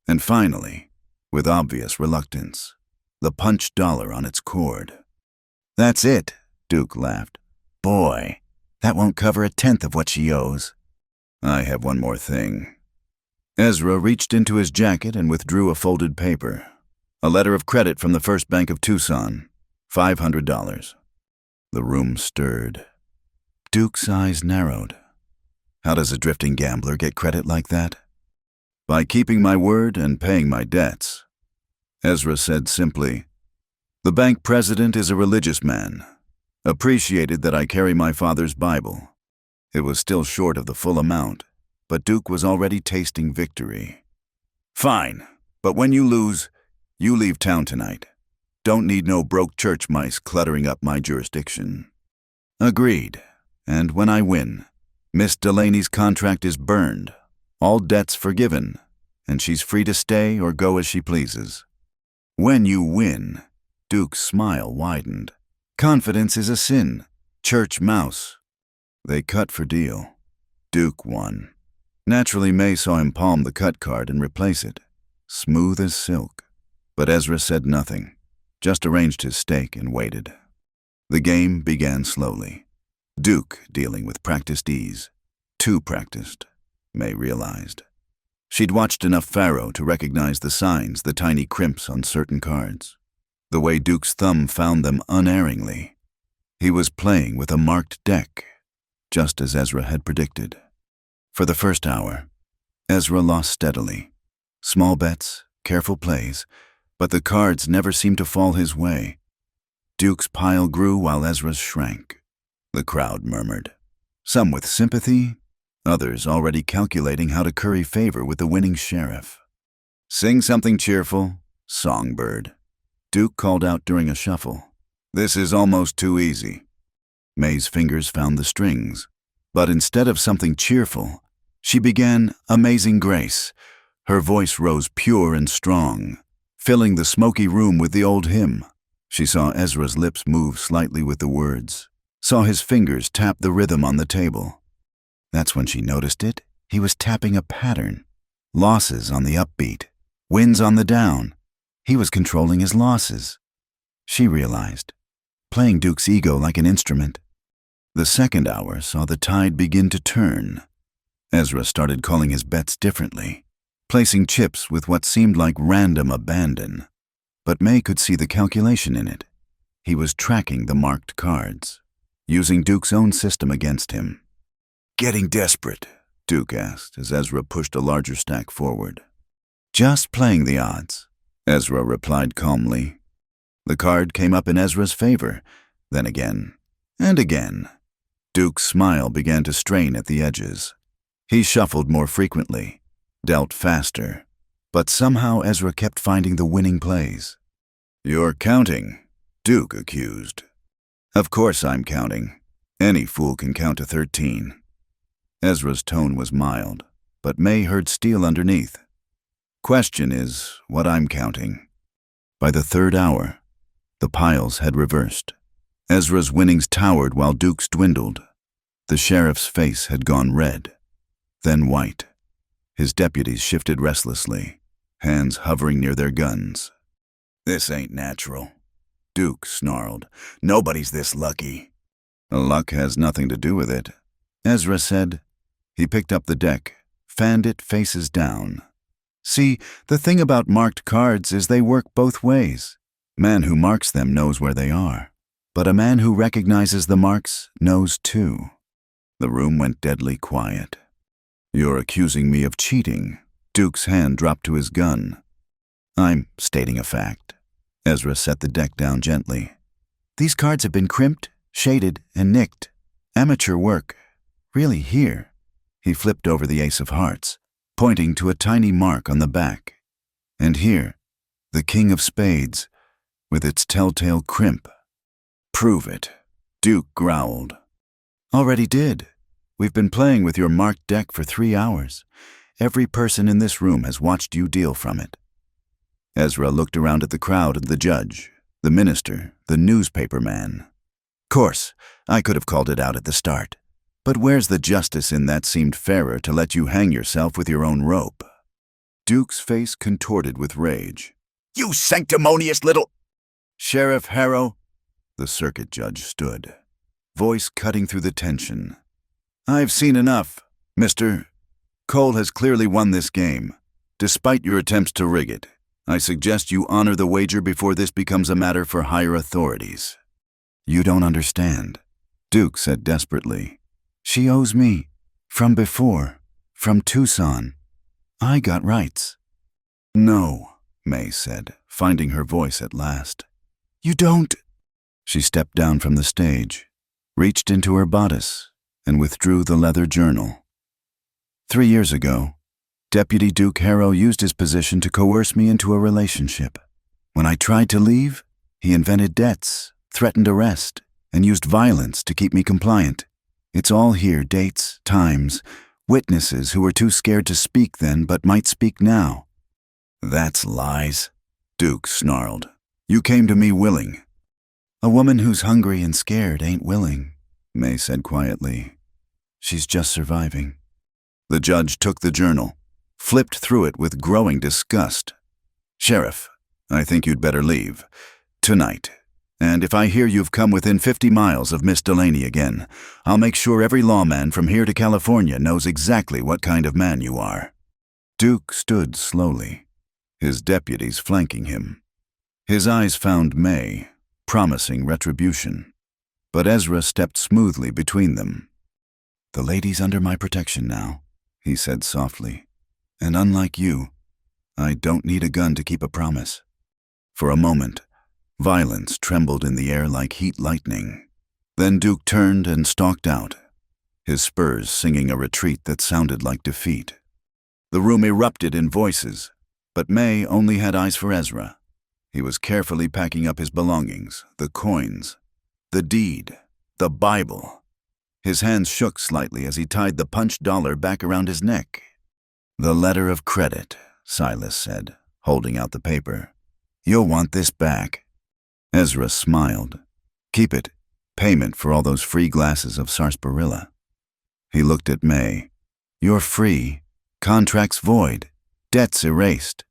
And finally, with obvious reluctance, the punched dollar on its cord. "That's it," Duke laughed. "Boy, that won't cover 1/10 of what she owes." "I have one more thing." Ezra reached into his jacket and withdrew a folded paper. A letter of credit from the First Bank of Tucson, $500. The room stirred. Duke's eyes narrowed. How does a drifting gambler get credit like that? "By keeping my word and paying my debts." Ezra said simply, "The bank president is a religious man. Appreciated that I carry my father's Bible." It was still short of the full amount, but Duke was already tasting victory. "Fine, but when you lose, you leave town tonight. Don't need no broke church mice cluttering up my jurisdiction." "Agreed. And when I win, Miss Delaney's contract is burned, all debts forgiven, and she's free to stay or go as she pleases." "When you win," Duke's smile widened. "Confidence is a sin. Church mouse." They cut for deal. Duke won. Naturally, May saw him palm the cut card and replace it, smooth as silk. But Ezra said nothing, just arranged his stake and waited. The game began slowly. Duke dealing with practiced ease. Too practiced, May realized. She'd watched enough faro to recognize the signs, the tiny crimps on certain cards. The way Duke's thumb found them unerringly. He was playing with a marked deck, just as Ezra had predicted. For the first hour, Ezra lost steadily. Small bets, careful plays, but the cards never seemed to fall his way. Duke's pile grew while Ezra's shrank. The crowd murmured, some with sympathy, others already calculating how to curry favor with the winning sheriff. "Sing something cheerful, songbird," Duke called out during a shuffle. "This is almost too easy." May's fingers found the strings, but instead of something cheerful, she began Amazing Grace. Her voice rose pure and strong, filling the smoky room with the old hymn. She saw Ezra's lips move slightly with the words, saw his fingers tap the rhythm on the table. That's when she noticed it. He was tapping a pattern. Losses on the upbeat, wins on the down. He was controlling his losses. She realized, playing Duke's ego like an instrument. The second hour saw the tide begin to turn. Ezra started calling his bets differently, placing chips with what seemed like random abandon. But May could see the calculation in it. He was tracking the marked cards, using Duke's own system against him. "Getting desperate?" Duke asked as Ezra pushed a larger stack forward. "Just playing the odds," Ezra replied calmly. The card came up in Ezra's favor, then again, and again. Duke's smile began to strain at the edges. He shuffled more frequently, dealt faster, but somehow Ezra kept finding the winning plays. "You're counting," Duke accused. "Of course I'm counting. Any fool can count to 13. Ezra's tone was mild, but May heard steel underneath. "Question is what I'm counting." By the third hour, the piles had reversed. Ezra's winnings towered while Duke's dwindled. The sheriff's face had gone red, then white. His deputies shifted restlessly, hands hovering near their guns. "This ain't natural," Duke snarled. "Nobody's this lucky." "Luck has nothing to do with it," Ezra said. He picked up the deck, fanned it faces down. "See, the thing about marked cards is they work both ways. Man who marks them knows where they are, but a man who recognizes the marks knows too." The room went deadly quiet. "You're accusing me of cheating." Duke's hand dropped to his gun. "I'm stating a fact." Ezra set the deck down gently. "These cards have been crimped, shaded, and nicked. Amateur work. Really here." He flipped over the ace of hearts, pointing to a tiny mark on the back. "And here, the king of spades, with its telltale crimp." "Prove it," Duke growled. "Already did. We've been playing with your marked deck for 3 hours. Every person in this room has watched you deal from it." Ezra looked around at the crowd and the judge, the minister, the newspaper man. "Course, I could have called it out at the start. But where's the justice in that seemed fairer to let you hang yourself with your own rope?" Duke's face contorted with rage. "You sanctimonious little—" "Sheriff Harrow," the circuit judge stood, voice cutting through the tension. "I've seen enough, Mr. Cole has clearly won this game, despite your attempts to rig it. I suggest you honor the wager before this becomes a matter for higher authorities." "You don't understand," Duke said desperately. "She owes me. From before. From Tucson. I got rights." "No," May said, finding her voice at last. "You don't—" She stepped down from the stage, reached into her bodice, and withdrew the leather journal. 3 years ago, Deputy Duke Harrow used his position to coerce me into a relationship. When I tried to leave, he invented debts, threatened arrest, and used violence to keep me compliant. It's all here, dates, times, witnesses who were too scared to speak then but might speak now." "That's lies," Duke snarled. "You came to me willing." "A woman who's hungry and scared ain't willing," May said quietly. "She's just surviving." The judge took the journal, flipped through it with growing disgust. "Sheriff, I think you'd better leave. Tonight. And if I hear you've come within 50 miles of Miss Delaney again, I'll make sure every lawman from here to California knows exactly what kind of man you are." Duke stood slowly, his deputies flanking him. His eyes found May, promising retribution. But Ezra stepped smoothly between them. "The lady's under my protection now," he said softly. "And unlike you, I don't need a gun to keep a promise." For a moment, violence trembled in the air like heat lightning. Then Duke turned and stalked out, his spurs singing a retreat that sounded like defeat. The room erupted in voices, but May only had eyes for Ezra. He was carefully packing up his belongings, the coins, the deed, the Bible. His hands shook slightly as he tied the punched dollar back around his neck. "The letter of credit," Silas said, holding out the paper. "You'll want this back." Ezra smiled. "Keep it. Payment for all those free glasses of sarsaparilla." He looked at May. "You're free. Contract's void. Debt's erased.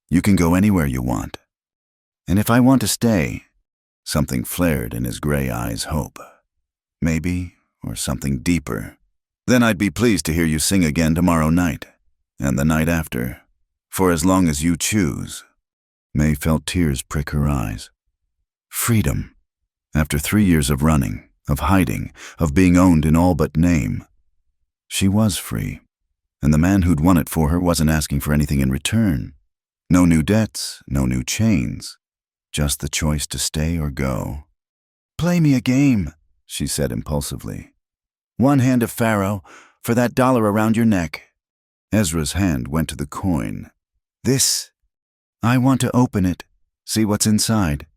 You can go anywhere you want. And if I want to stay—" Something flared in his gray eyes' hope. "Maybe, or something deeper. Then I'd be pleased to hear you sing again tomorrow night, and the night after, for as long as you choose." May felt tears prick her eyes. Freedom. After 3 years of running, of hiding, of being owned in all but name. She was free, and the man who'd won it for her wasn't asking for anything in return. No new debts, no new chains, just the choice to stay or go. "Play me a game," she said impulsively. "One hand of faro, for that dollar around your neck." Ezra's hand went to the coin. "This. I want to open it, see what's inside."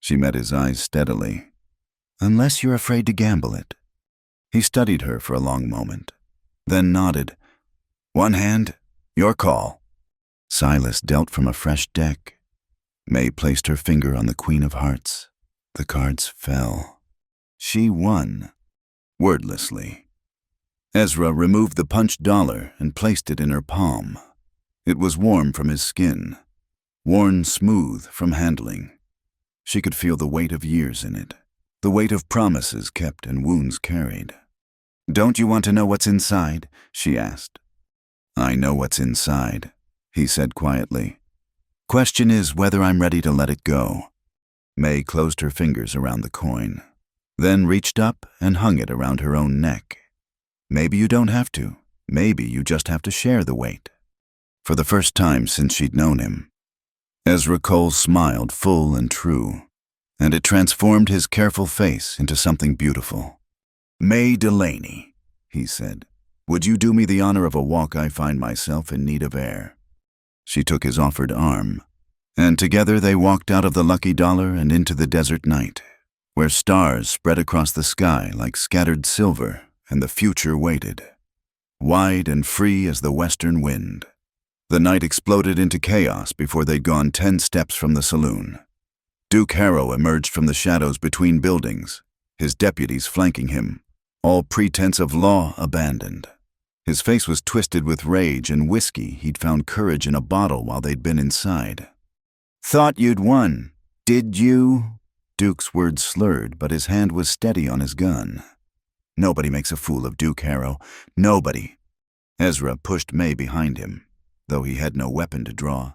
She met his eyes steadily. "Unless you're afraid to gamble it." He studied her for a long moment, then nodded. "One hand, your call." Silas dealt from a fresh deck. May placed her finger on the Queen of Hearts. The cards fell. She won, wordlessly. Ezra removed the punched dollar and placed it in her palm. It was warm from his skin, worn smooth from handling. She could feel the weight of years in it, the weight of promises kept and wounds carried. "Don't you want to know what's inside?" she asked. "I know what's inside," he said quietly. "Question is whether I'm ready to let it go." May closed her fingers around the coin, then reached up and hung it around her own neck. Maybe you don't have to. Maybe you just have to share the weight. For the first time since she'd known him, Ezra Cole smiled full and true, and it transformed his careful face into something beautiful. "May Delaney," he said, "would you do me the honor of a walk? I find myself in need of air." She took his offered arm, and together they walked out of the Lucky Dollar and into the desert night, where stars spread across the sky like scattered silver, and the future waited, wide and free as the western wind. The night exploded into chaos before they'd gone 10 steps from the saloon. Duke Harrow emerged from the shadows between buildings, his deputies flanking him, all pretense of law abandoned. His face was twisted with rage and whiskey. He'd found courage in a bottle while they'd been inside. "Thought you'd won, did you?" Duke's words slurred, but his hand was steady on his gun. "Nobody makes a fool of Duke Harrow. Nobody." Ezra pushed May behind him, though he had no weapon to draw.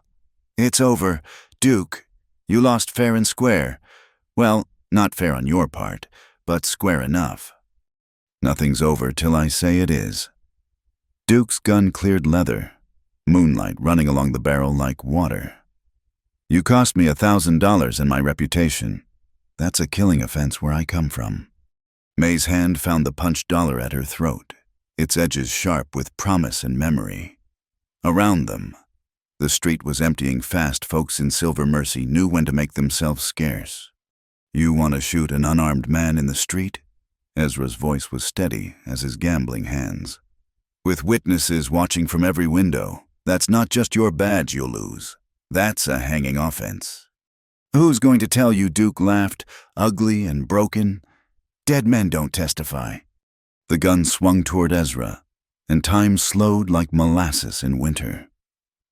"It's over. Duke, you lost fair and square. Well, not fair on your part, but square enough." "Nothing's over till I say it is." Duke's gun cleared leather, moonlight running along the barrel like water. "You cost me $1,000 and my reputation. That's a killing offense where I come from." May's hand found the punched dollar at her throat, its edges sharp with promise and memory. Around them, the street was emptying fast. Folks in Silver Mercy knew when to make themselves scarce. "You want to shoot an unarmed man in the street?" Ezra's voice was steady as his gambling hands. "With witnesses watching from every window, that's not just your badge you'll lose. That's a hanging offense." "Who's going to tell you?" Duke laughed, ugly and broken. "Dead men don't testify." The gun swung toward Ezra, and time slowed like molasses in winter.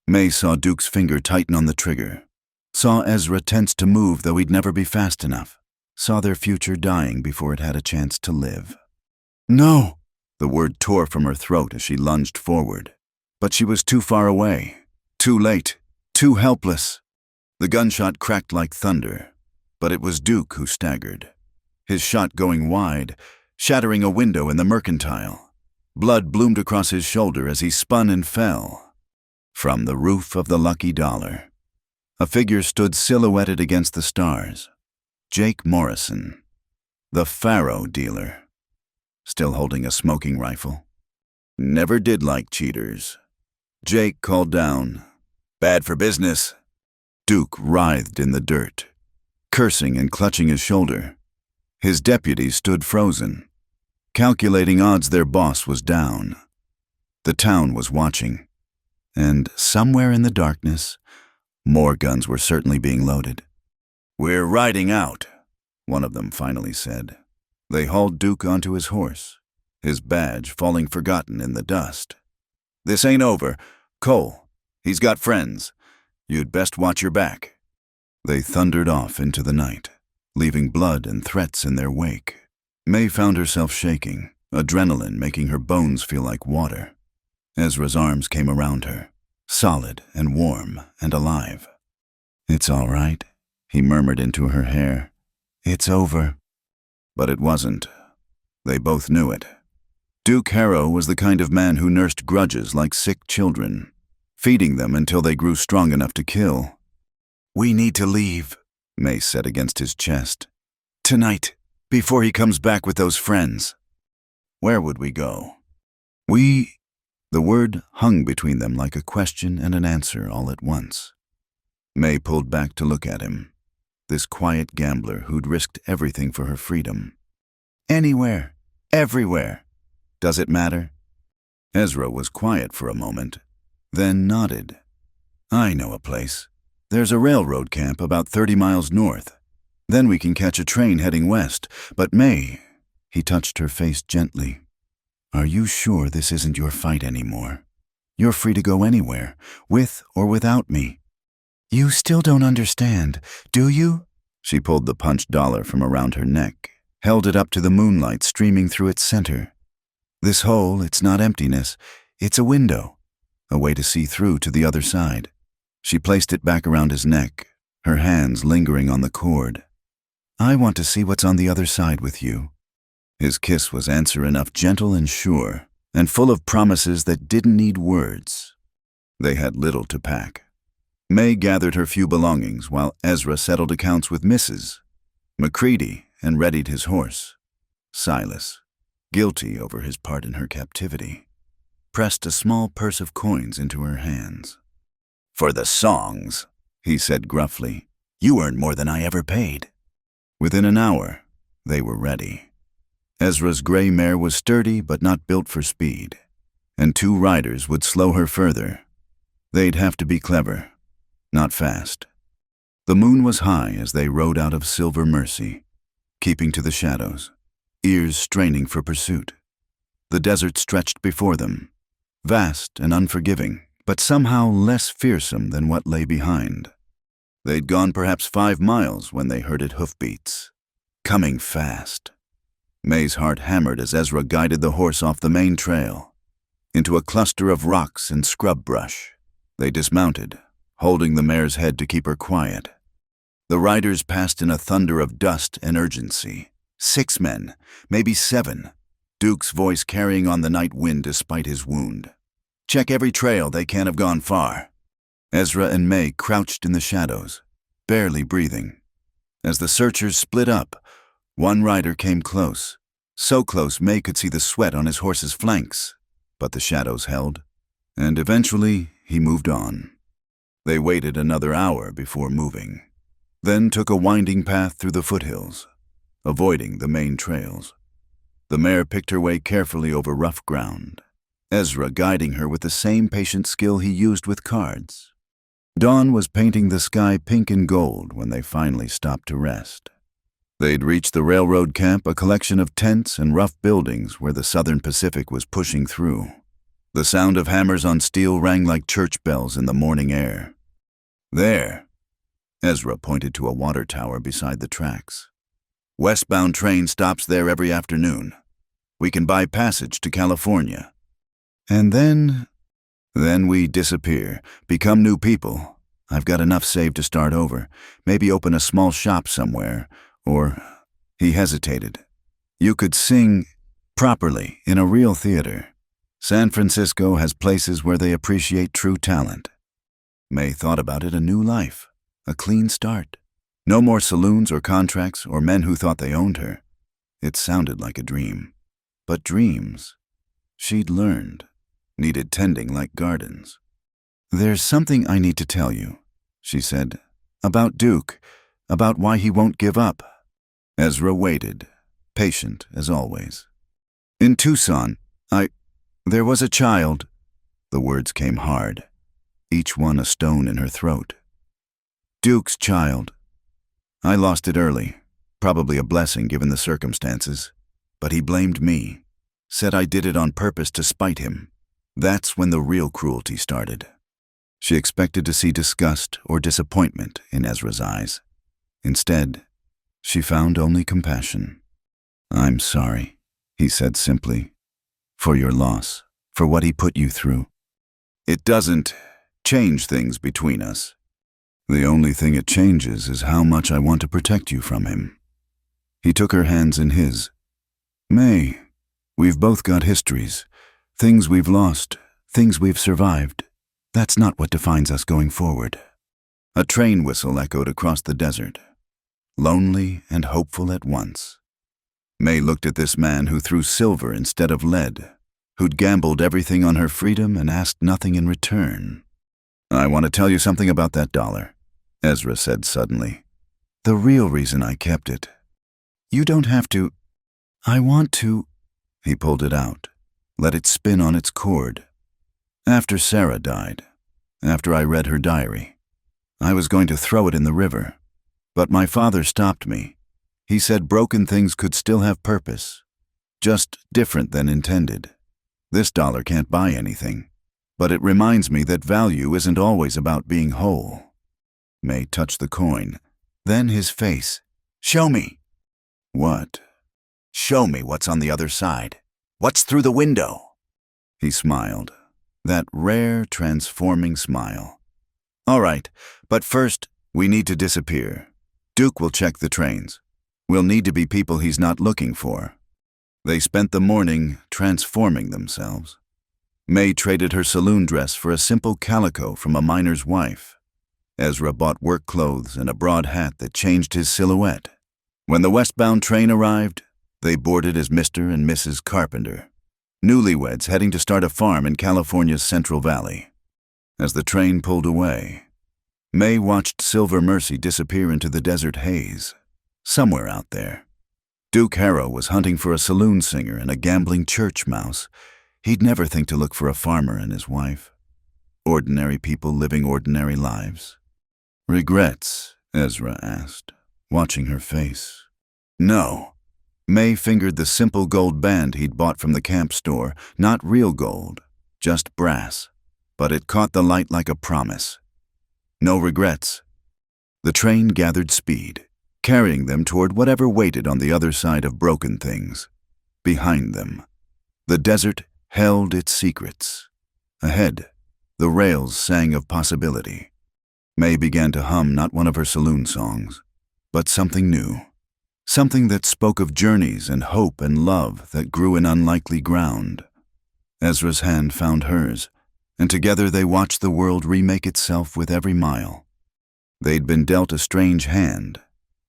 May saw Duke's finger tighten on the trigger, saw Ezra tense to move though he'd never be fast enough, saw their future dying before it had a chance to live. "No!" The word tore from her throat as she lunged forward. But she was too far away, too late, too helpless. The gunshot cracked like thunder, but it was Duke who staggered, his shot going wide, shattering a window in the Mercantile. Blood bloomed across his shoulder as he spun and fell. From the roof of the Lucky Dollar, a figure stood silhouetted against the stars. Jake Morrison, the faro dealer, still holding a smoking rifle. "Never did like cheaters." Jake called down, "Bad for business." Duke writhed in the dirt, cursing and clutching his shoulder. His deputies stood frozen, calculating odds their boss was down. The town was watching, and somewhere in the darkness, more guns were certainly being loaded. "We're riding out," one of them finally said. They hauled Duke onto his horse, his badge falling forgotten in the dust. "This ain't over. Cole, he's got friends. You'd best watch your back." They thundered off into the night, leaving blood and threats in their wake. May found herself shaking, adrenaline making her bones feel like water. Ezra's arms came around her, solid and warm and alive. "It's all right," he murmured into her hair. "It's over." But it wasn't. They both knew it. Duke Harrow was the kind of man who nursed grudges like sick children, feeding them until they grew strong enough to kill. "We need to leave," May said against his chest. "Tonight, before he comes back with those friends." "Where would we go?" The word hung between them like a question and an answer all at once. May pulled back to look at him, this quiet gambler who'd risked everything for her freedom. "Anywhere, everywhere. Does it matter?" Ezra was quiet for a moment, then nodded. "I know a place. There's a railroad camp about 30 miles north. Then we can catch a train heading west. But May, he touched her face gently. Are you sure this isn't your fight anymore? You're free to go anywhere, with or without me. You still don't understand, do you? She pulled the punched dollar from around her neck, held it up to the moonlight streaming through its center. This hole, it's not emptiness, it's a window, a way to see through to the other side. She placed it back around his neck, her hands lingering on the cord. I want to see what's on the other side with you. His kiss was answer enough, gentle and sure, and full of promises that didn't need words. They had little to pack. May gathered her few belongings while Ezra settled accounts with Mrs. McCready and readied his horse. Silas, guilty over his part in her captivity, pressed a small purse of coins into her hands. For the songs, he said gruffly, you earned more than I ever paid. Within an hour, they were ready. Ezra's gray mare was sturdy but not built for speed, and 2 riders would slow her further. They'd have to be clever, not fast. The moon was high as they rode out of Silver Mercy, keeping to the shadows, ears straining for pursuit. The desert stretched before them, vast and unforgiving, but somehow less fearsome than what lay behind. They'd gone perhaps 5 miles when they heard hoofbeats, coming fast. May's heart hammered as Ezra guided the horse off the main trail, into a cluster of rocks and scrub brush. They dismounted, holding the mare's head to keep her quiet. The riders passed in a thunder of dust and urgency. 6 men, maybe 7, Duke's voice carrying on the night wind despite his wound. Check every trail, they can't have gone far. Ezra and May crouched in the shadows, barely breathing. As the searchers split up, one rider came close, so close May could see the sweat on his horse's flanks, but the shadows held, and eventually he moved on. They waited another hour before moving, then took a winding path through the foothills, avoiding the main trails. The mare picked her way carefully over rough ground, Ezra guiding her with the same patient skill he used with cards. Dawn was painting the sky pink and gold when they finally stopped to rest. They'd reached the railroad camp, a collection of tents and rough buildings where the Southern Pacific was pushing through. The sound of hammers on steel rang like church bells in the morning air. There, Ezra pointed to a water tower beside the tracks. Westbound train stops there every afternoon. We can buy passage to California. And then we disappear, become new people. I've got enough saved to start over, maybe open a small shop somewhere, or, he hesitated. You could sing properly in a real theater. San Francisco has places where they appreciate true talent. May thought about it, a new life, a clean start. No more saloons or contracts or men who thought they owned her. It sounded like a dream. But dreams, she'd learned, needed tending like gardens. There's something I need to tell you, she said, about Duke, about why he won't give up. Ezra waited, patient as always. In Tucson, there was a child. The words came hard, each one a stone in her throat. Duke's child. I lost it early, probably a blessing given the circumstances, but he blamed me, said I did it on purpose to spite him. That's when the real cruelty started. She expected to see disgust or disappointment in Ezra's eyes. Instead, she found only compassion. I'm sorry, he said simply, for your loss, for what he put you through. It doesn't change things between us. The only thing it changes is how much I want to protect you from him. He took her hands in his. May, we've both got histories, things we've lost, things we've survived. That's not what defines us going forward. A train whistle echoed across the desert, lonely and hopeful at once. May looked at this man who threw silver instead of lead, who'd gambled everything on her freedom and asked nothing in return. I want to tell you something about that dollar, Ezra said suddenly. The real reason I kept it. You don't have to. I want to. He pulled it out, let it spin on its cord. After Sarah died, after I read her diary, I was going to throw it in the river. But my father stopped me. He said broken things could still have purpose, just different than intended. This dollar can't buy anything, but it reminds me that value isn't always about being whole. May touched the coin, then his face. Show me. What? Show me what's on the other side. What's through the window? He smiled, that rare, transforming smile. All right, but first, we need to disappear. Duke will check the trains. We'll need to be people he's not looking for. They spent the morning transforming themselves. May traded her saloon dress for a simple calico from a miner's wife. Ezra bought work clothes and a broad hat that changed his silhouette. When the westbound train arrived, they boarded as Mr. and Mrs. Carpenter, newlyweds heading to start a farm in California's Central Valley. As the train pulled away, May watched Silver Mercy disappear into the desert haze. Somewhere out there, Duke Harrow was hunting for a saloon singer and a gambling church mouse. He'd never think to look for a farmer and his wife. Ordinary people living ordinary lives. Regrets? Ezra asked, watching her face. No. May fingered the simple gold band he'd bought from the camp store, not real gold, just brass, but it caught the light like a promise. No regrets. The train gathered speed, carrying them toward whatever waited on the other side of broken things. Behind them, the desert held its secrets. Ahead, the rails sang of possibility. May began to hum not one of her saloon songs, but something new. Something that spoke of journeys and hope and love that grew in unlikely ground. Ezra's hand found hers, and together they watched the world remake itself with every mile. They'd been dealt a strange hand,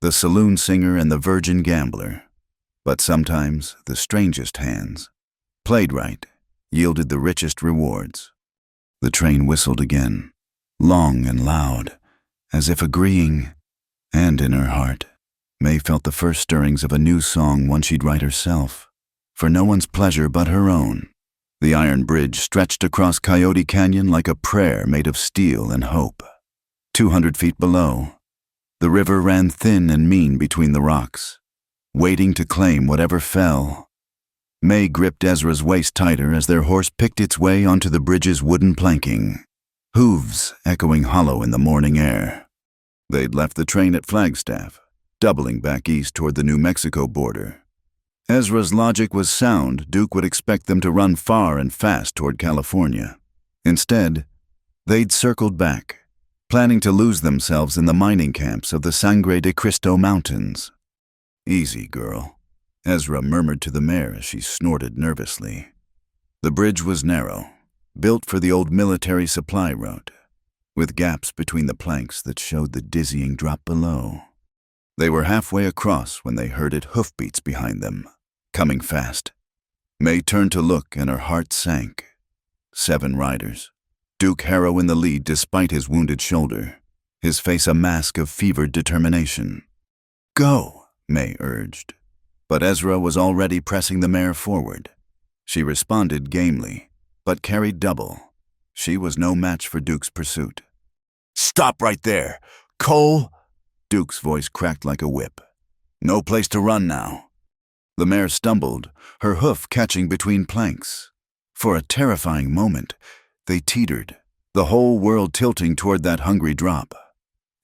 the saloon singer and the virgin gambler. But sometimes the strangest hands, played right, yielded the richest rewards. The train whistled again, long and loud, as if agreeing, and in her heart, May felt the first stirrings of a new song one she'd write herself, for no one's pleasure but her own. The iron bridge stretched across Coyote Canyon like a prayer made of steel and hope. 200 feet below, the river ran thin and mean between the rocks, waiting to claim whatever fell. May gripped Ezra's waist tighter as their horse picked its way onto the bridge's wooden planking, hooves echoing hollow in the morning air. They'd left the train at Flagstaff, doubling back east toward the New Mexico border. Ezra's logic was sound. Duke would expect them to run far and fast toward California. Instead, they'd circled back, planning to lose themselves in the mining camps of the Sangre de Cristo Mountains. Easy, girl, Ezra murmured to the mare as she snorted nervously. The bridge was narrow, built for the old military supply route, with gaps between the planks that showed the dizzying drop below. They were halfway across when they heard it hoofbeats behind them, coming fast. May turned to look and her heart sank. 7 riders. Duke Harrow in the lead despite his wounded shoulder, his face a mask of fevered determination. Go, May urged. But Ezra was already pressing the mare forward. She responded gamely, but carried double. She was no match for Duke's pursuit. Stop right there! Cole! Duke's voice cracked like a whip. No place to run now. The mare stumbled, her hoof catching between planks. For a terrifying moment, they teetered, the whole world tilting toward that hungry drop.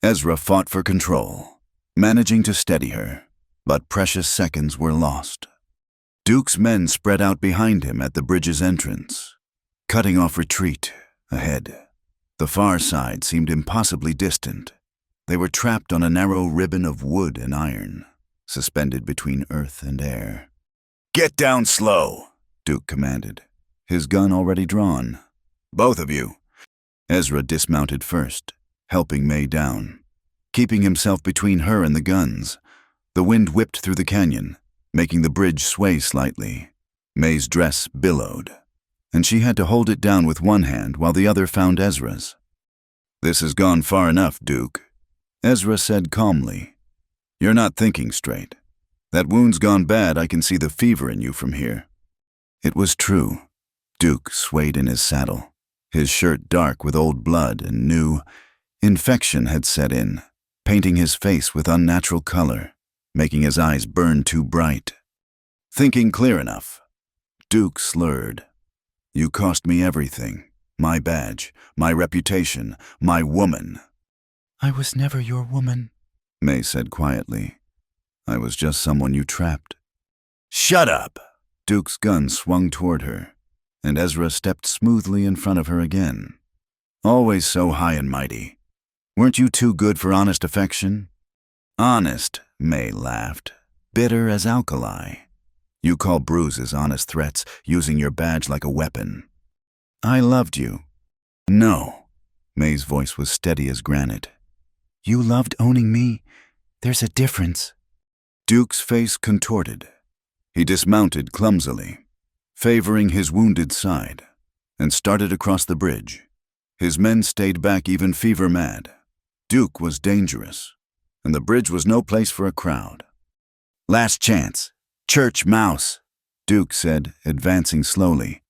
Ezra fought for control, managing to steady her, but precious seconds were lost. Duke's men spread out behind him at the bridge's entrance, cutting off retreat ahead. The far side seemed impossibly distant. They were trapped on a narrow ribbon of wood and iron, suspended between earth and air. Get down slow, Duke commanded, his gun already drawn. Both of you. Ezra dismounted first, helping May down, keeping himself between her and the guns. The wind whipped through the canyon, making the bridge sway slightly. May's dress billowed, and she had to hold it down with one hand while the other found Ezra's. This has gone far enough, Duke, Ezra said calmly. You're not thinking straight. That wound's gone bad. I can see the fever in you from here. It was true. Duke swayed in his saddle, his shirt dark with old blood and new infection had set in, painting his face with unnatural color, making his eyes burn too bright. Thinking clear enough, Duke slurred. "You cost me everything. My badge, my reputation, my woman." "I was never your woman," May said quietly. "I was just someone you trapped." "Shut up!" Duke's gun swung toward her, and Ezra stepped smoothly in front of her again. "Always so high and mighty. Weren't you too good for honest affection?" "Honest," May laughed, "bitter as alkali. You call bruises honest threats, using your badge like a weapon." "I loved you." "No." May's voice was steady as granite. "You loved owning me. There's a difference." Duke's face contorted. He dismounted clumsily, favoring his wounded side, and started across the bridge. His men stayed back even fever-mad. Duke was dangerous, and the bridge was no place for a crowd. "Last chance. Church mouse," Duke said, advancing slowly.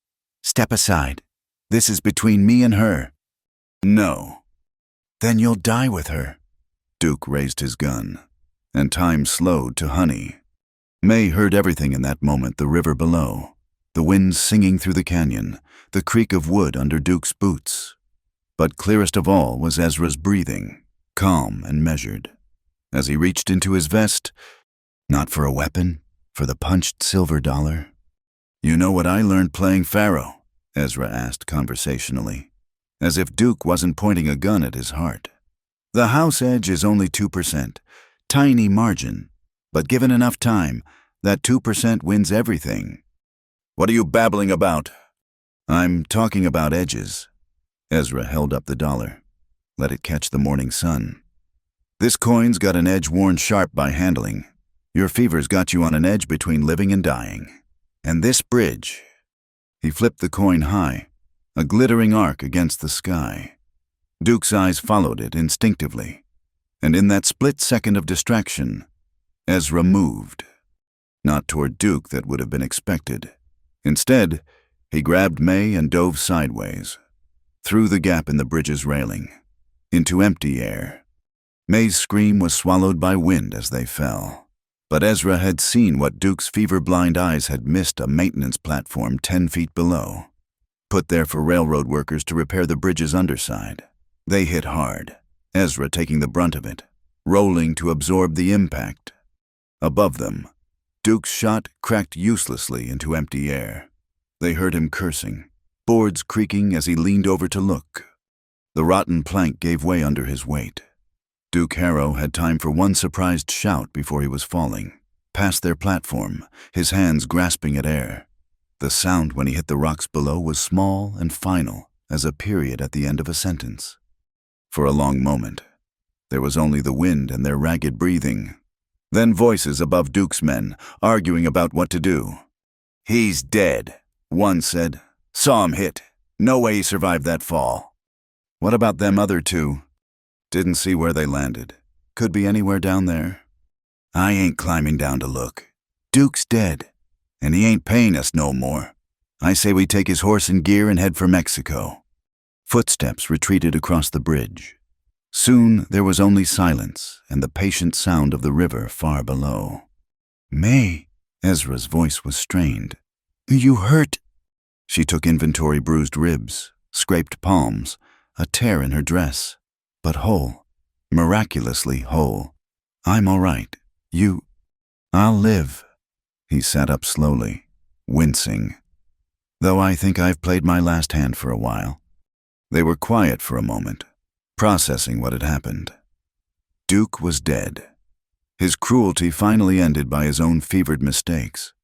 "Step aside. This is between me and her." "No." "Then you'll die with her." Duke raised his gun, and time slowed to honey. May heard everything in that moment: the river below, the wind singing through the canyon, the creak of wood under Duke's boots. But clearest of all was Ezra's breathing, calm and measured. As he reached into his vest, not for a weapon, for the punched silver dollar. "You know what I learned playing Pharaoh?" Ezra asked conversationally, as if Duke wasn't pointing a gun at his heart. "The house edge is only 2%, tiny margin, but given enough time, that 2% wins everything." "What are you babbling about?" "I'm talking about edges." Ezra held up the dollar. Let it catch the morning sun. "This coin's got an edge worn sharp by handling. Your fever's got you on an edge between living and dying. And this bridge—" He flipped the coin high, a glittering arc against the sky. Duke's eyes followed it instinctively, and in that split second of distraction, Ezra moved. Not toward Duke, that would have been expected. Instead, he grabbed May and dove sideways, through the gap in the bridge's railing, into empty air. May's scream was swallowed by wind as they fell. But Ezra had seen what Duke's fever-blind eyes had missed: a maintenance platform 10 feet below, put there for railroad workers to repair the bridge's underside. They hit hard, Ezra taking the brunt of it, rolling to absorb the impact. Above them, Duke's shot cracked uselessly into empty air. They heard him cursing, boards creaking as he leaned over to look. The rotten plank gave way under his weight. Duke Harrow had time for one surprised shout before he was falling, past their platform, his hands grasping at air. The sound when he hit the rocks below was small and final as a period at the end of a sentence. For a long moment, there was only the wind and their ragged breathing. Then voices above Duke's men, arguing about what to do. "He's dead," one said. "Saw him hit. No way he survived that fall." "What about them other two?" "Didn't see where they landed. Could be anywhere down there." "I ain't climbing down to look. Duke's dead, and he ain't paying us no more. I say we take his horse and gear and head for Mexico." Footsteps retreated across the bridge. Soon there was only silence and the patient sound of the river far below. "May," Ezra's voice was strained. "You hurt?" She took inventory: bruised ribs, scraped palms, a tear in her dress, but whole, miraculously whole. "I'm all right. I'll live." He sat up slowly, wincing, "though I think I've played my last hand for a while." They were quiet for a moment, processing what had happened. Duke was dead. His cruelty finally ended by his own fevered mistakes.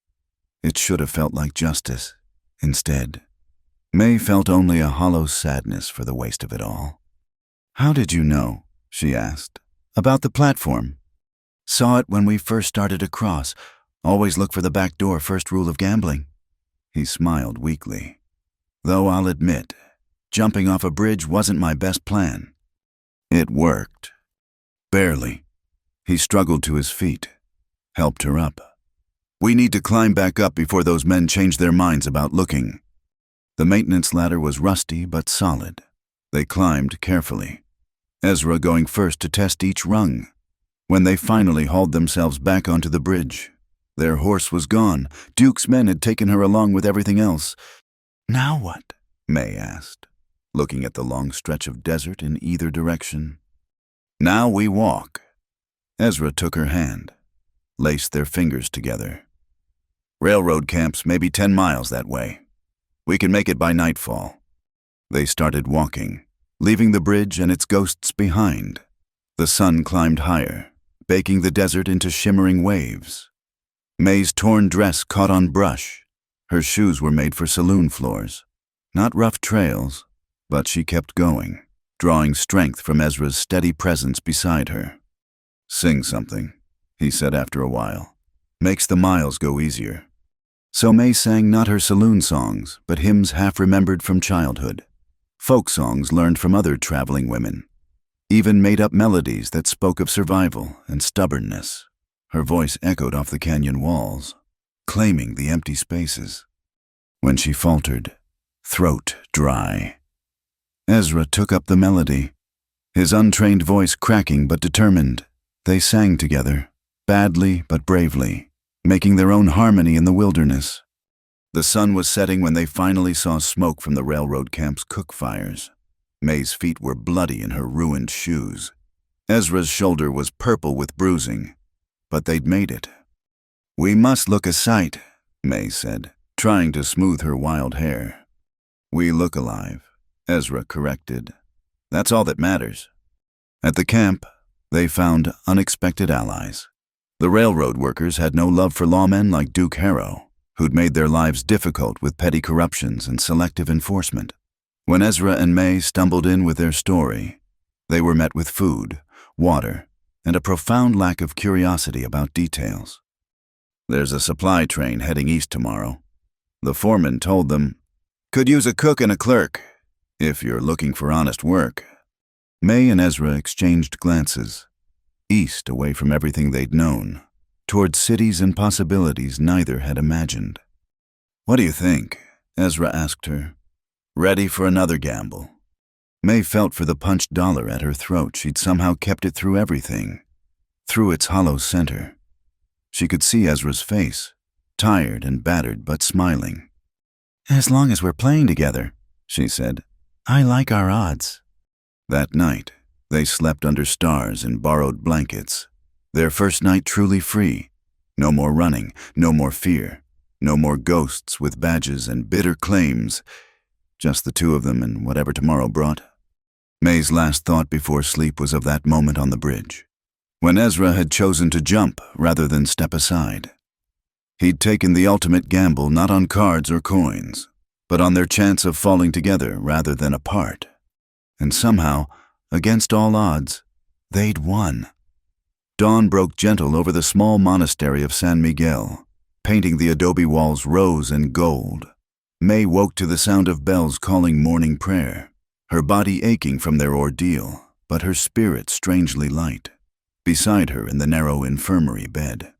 It should have felt like justice. Instead, May felt only a hollow sadness for the waste of it all. "How did you know?" she asked. "About the platform?" "Saw it when we first started across. Always look for the back door, first rule of gambling." He smiled weakly. "Though I'll admit, jumping off a bridge wasn't my best plan." "It worked." "Barely." He struggled to his feet, helped her up. "We need to climb back up before those men change their minds about looking." The maintenance ladder was rusty but solid. They climbed carefully. Ezra going first to test each rung. When they finally hauled themselves back onto the bridge, their horse was gone. Duke's men had taken her along with everything else. Now what? May asked, looking at the long stretch of desert in either direction. Now we walk. Ezra took her hand, laced their fingers together. Railroad camp's maybe 10 miles that way. We can make it by nightfall. They started walking, leaving the bridge and its ghosts behind. The sun climbed higher, baking the desert into shimmering waves. May's torn dress caught on brush. Her shoes were made for saloon floors. Not rough trails, but she kept going, drawing strength from Ezra's steady presence beside her. Sing something, he said after a while. Makes the miles go easier. So May sang not her saloon songs, but hymns half-remembered from childhood. Folk songs learned from other traveling women. Even made up melodies that spoke of survival and stubbornness. Her voice echoed off the canyon walls, claiming the empty spaces. When she faltered, throat dry, Ezra took up the melody, his untrained voice cracking but determined. They sang together, badly but bravely, making their own harmony in the wilderness. The sun was setting when they finally saw smoke from the railroad camp's cook fires. May's feet were bloody in her ruined shoes. Ezra's shoulder was purple with bruising, but they'd made it. We must look a sight, May said, trying to smooth her wild hair. We look alive, Ezra corrected. That's all that matters. At the camp, they found unexpected allies. The railroad workers had no love for lawmen like Duke Harrow, who'd made their lives difficult with petty corruptions and selective enforcement. When Ezra and May stumbled in with their story, they were met with food, water, and a profound lack of curiosity about details. There's a supply train heading east tomorrow. The foreman told them, could use a cook and a clerk, if you're looking for honest work. May and Ezra exchanged glances, east away from everything they'd known, towards cities and possibilities neither had imagined. What do you think? Ezra asked her. Ready for another gamble? May felt for the punched dollar at her throat. She'd somehow kept it through everything, through its hollow center. She could see Ezra's face, tired and battered but smiling. As long as we're playing together, she said. I like our odds. That night, they slept under stars in borrowed blankets. Their first night truly free. No more running, no more fear, no more ghosts with badges and bitter claims. Just the two of them and whatever tomorrow brought. May's last thought before sleep was of that moment on the bridge, when Ezra had chosen to jump rather than step aside. He'd taken the ultimate gamble not on cards or coins, but on their chance of falling together rather than apart. And somehow, against all odds, they'd won. Dawn broke gentle over the small monastery of San Miguel, painting the adobe walls rose and gold. May woke to the sound of bells calling morning prayer, her body aching from their ordeal, but her spirit strangely light. Beside her in the narrow infirmary bed,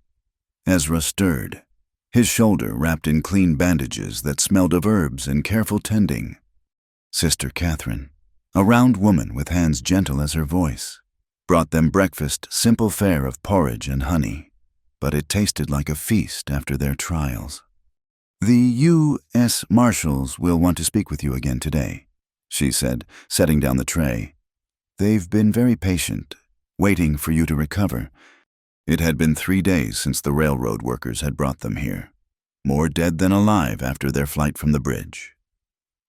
Ezra stirred, his shoulder wrapped in clean bandages that smelled of herbs and careful tending. Sister Catherine, a round woman with hands gentle as her voice, brought them breakfast, simple fare of porridge and honey, but it tasted like a feast after their trials. The U.S. Marshals will want to speak with you again today, she said, setting down the tray. They've been very patient, waiting for you to recover. It had been 3 days since the railroad workers had brought them here, more dead than alive after their flight from the bridge.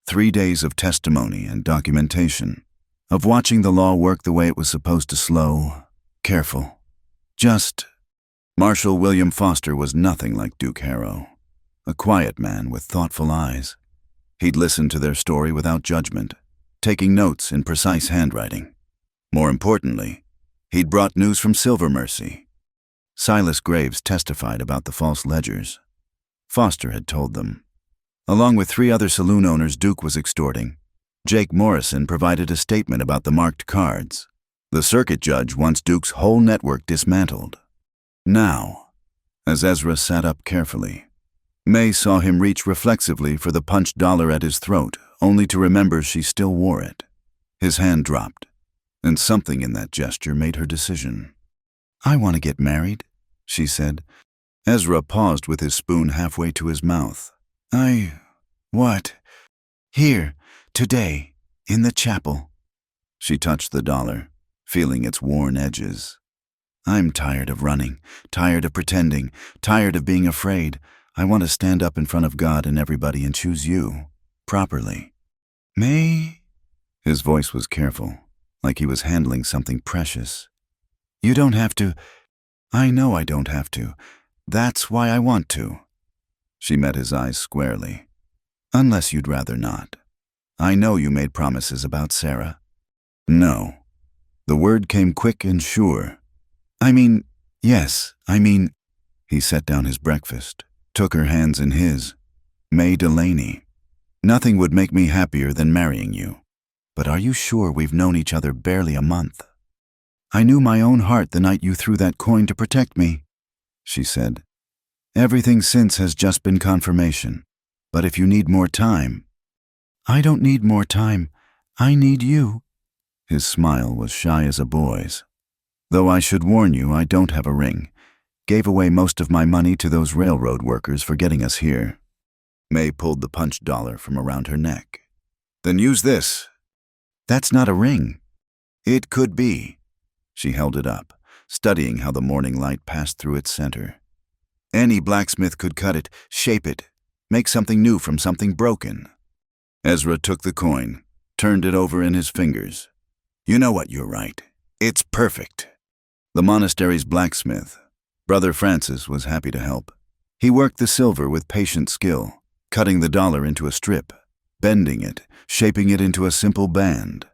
3 days of testimony and documentation, of watching the law work the way it was supposed to, slow, careful. Just. Marshal William Foster was nothing like Duke Harrow, a quiet man with thoughtful eyes. He'd listened to their story without judgment, taking notes in precise handwriting. More importantly, he'd brought news from Silver Mercy. Silas Graves testified about the false ledgers. Foster had told them. Along with 3 other saloon owners Duke was extorting, Jake Morrison provided a statement about the marked cards. The circuit judge wants Duke's whole network dismantled. Now, as Ezra sat up carefully, May saw him reach reflexively for the punched dollar at his throat, only to remember she still wore it. His hand dropped. and something in that gesture made her decision. I want to get married, she said. Ezra paused with his spoon halfway to his mouth. What? Here, today, in the chapel. She touched the dollar, feeling its worn edges. I'm tired of running, tired of pretending, tired of being afraid. I want to stand up in front of God and everybody and choose you, properly. May? His voice was careful, like he was handling something precious. You don't have to. I know I don't have to. That's why I want to. She met his eyes squarely. Unless you'd rather not. I know you made promises about Sarah. No. The word came quick and sure. Yes. He set down his breakfast, took her hands in his. May Delaney. Nothing would make me happier than marrying you. But are you sure we've known each other barely a month? I knew my own heart the night you threw that coin to protect me, she said. Everything since has just been confirmation. But if you need more time. I don't need more time. I need you. His smile was shy as a boy's. Though I should warn you, I don't have a ring. Gave away most of my money to those railroad workers for getting us here. May pulled the punch dollar from around her neck. Then use this. That's not a ring. It could be. She held it up, studying how the morning light passed through its center. Any blacksmith could cut it, shape it, make something new from something broken. Ezra took the coin, turned it over in his fingers. You know what, you're right. It's perfect. The monastery's blacksmith, Brother Francis, was happy to help. He worked the silver with patient skill, cutting the dollar into a strip, bending it, shaping it into a simple band.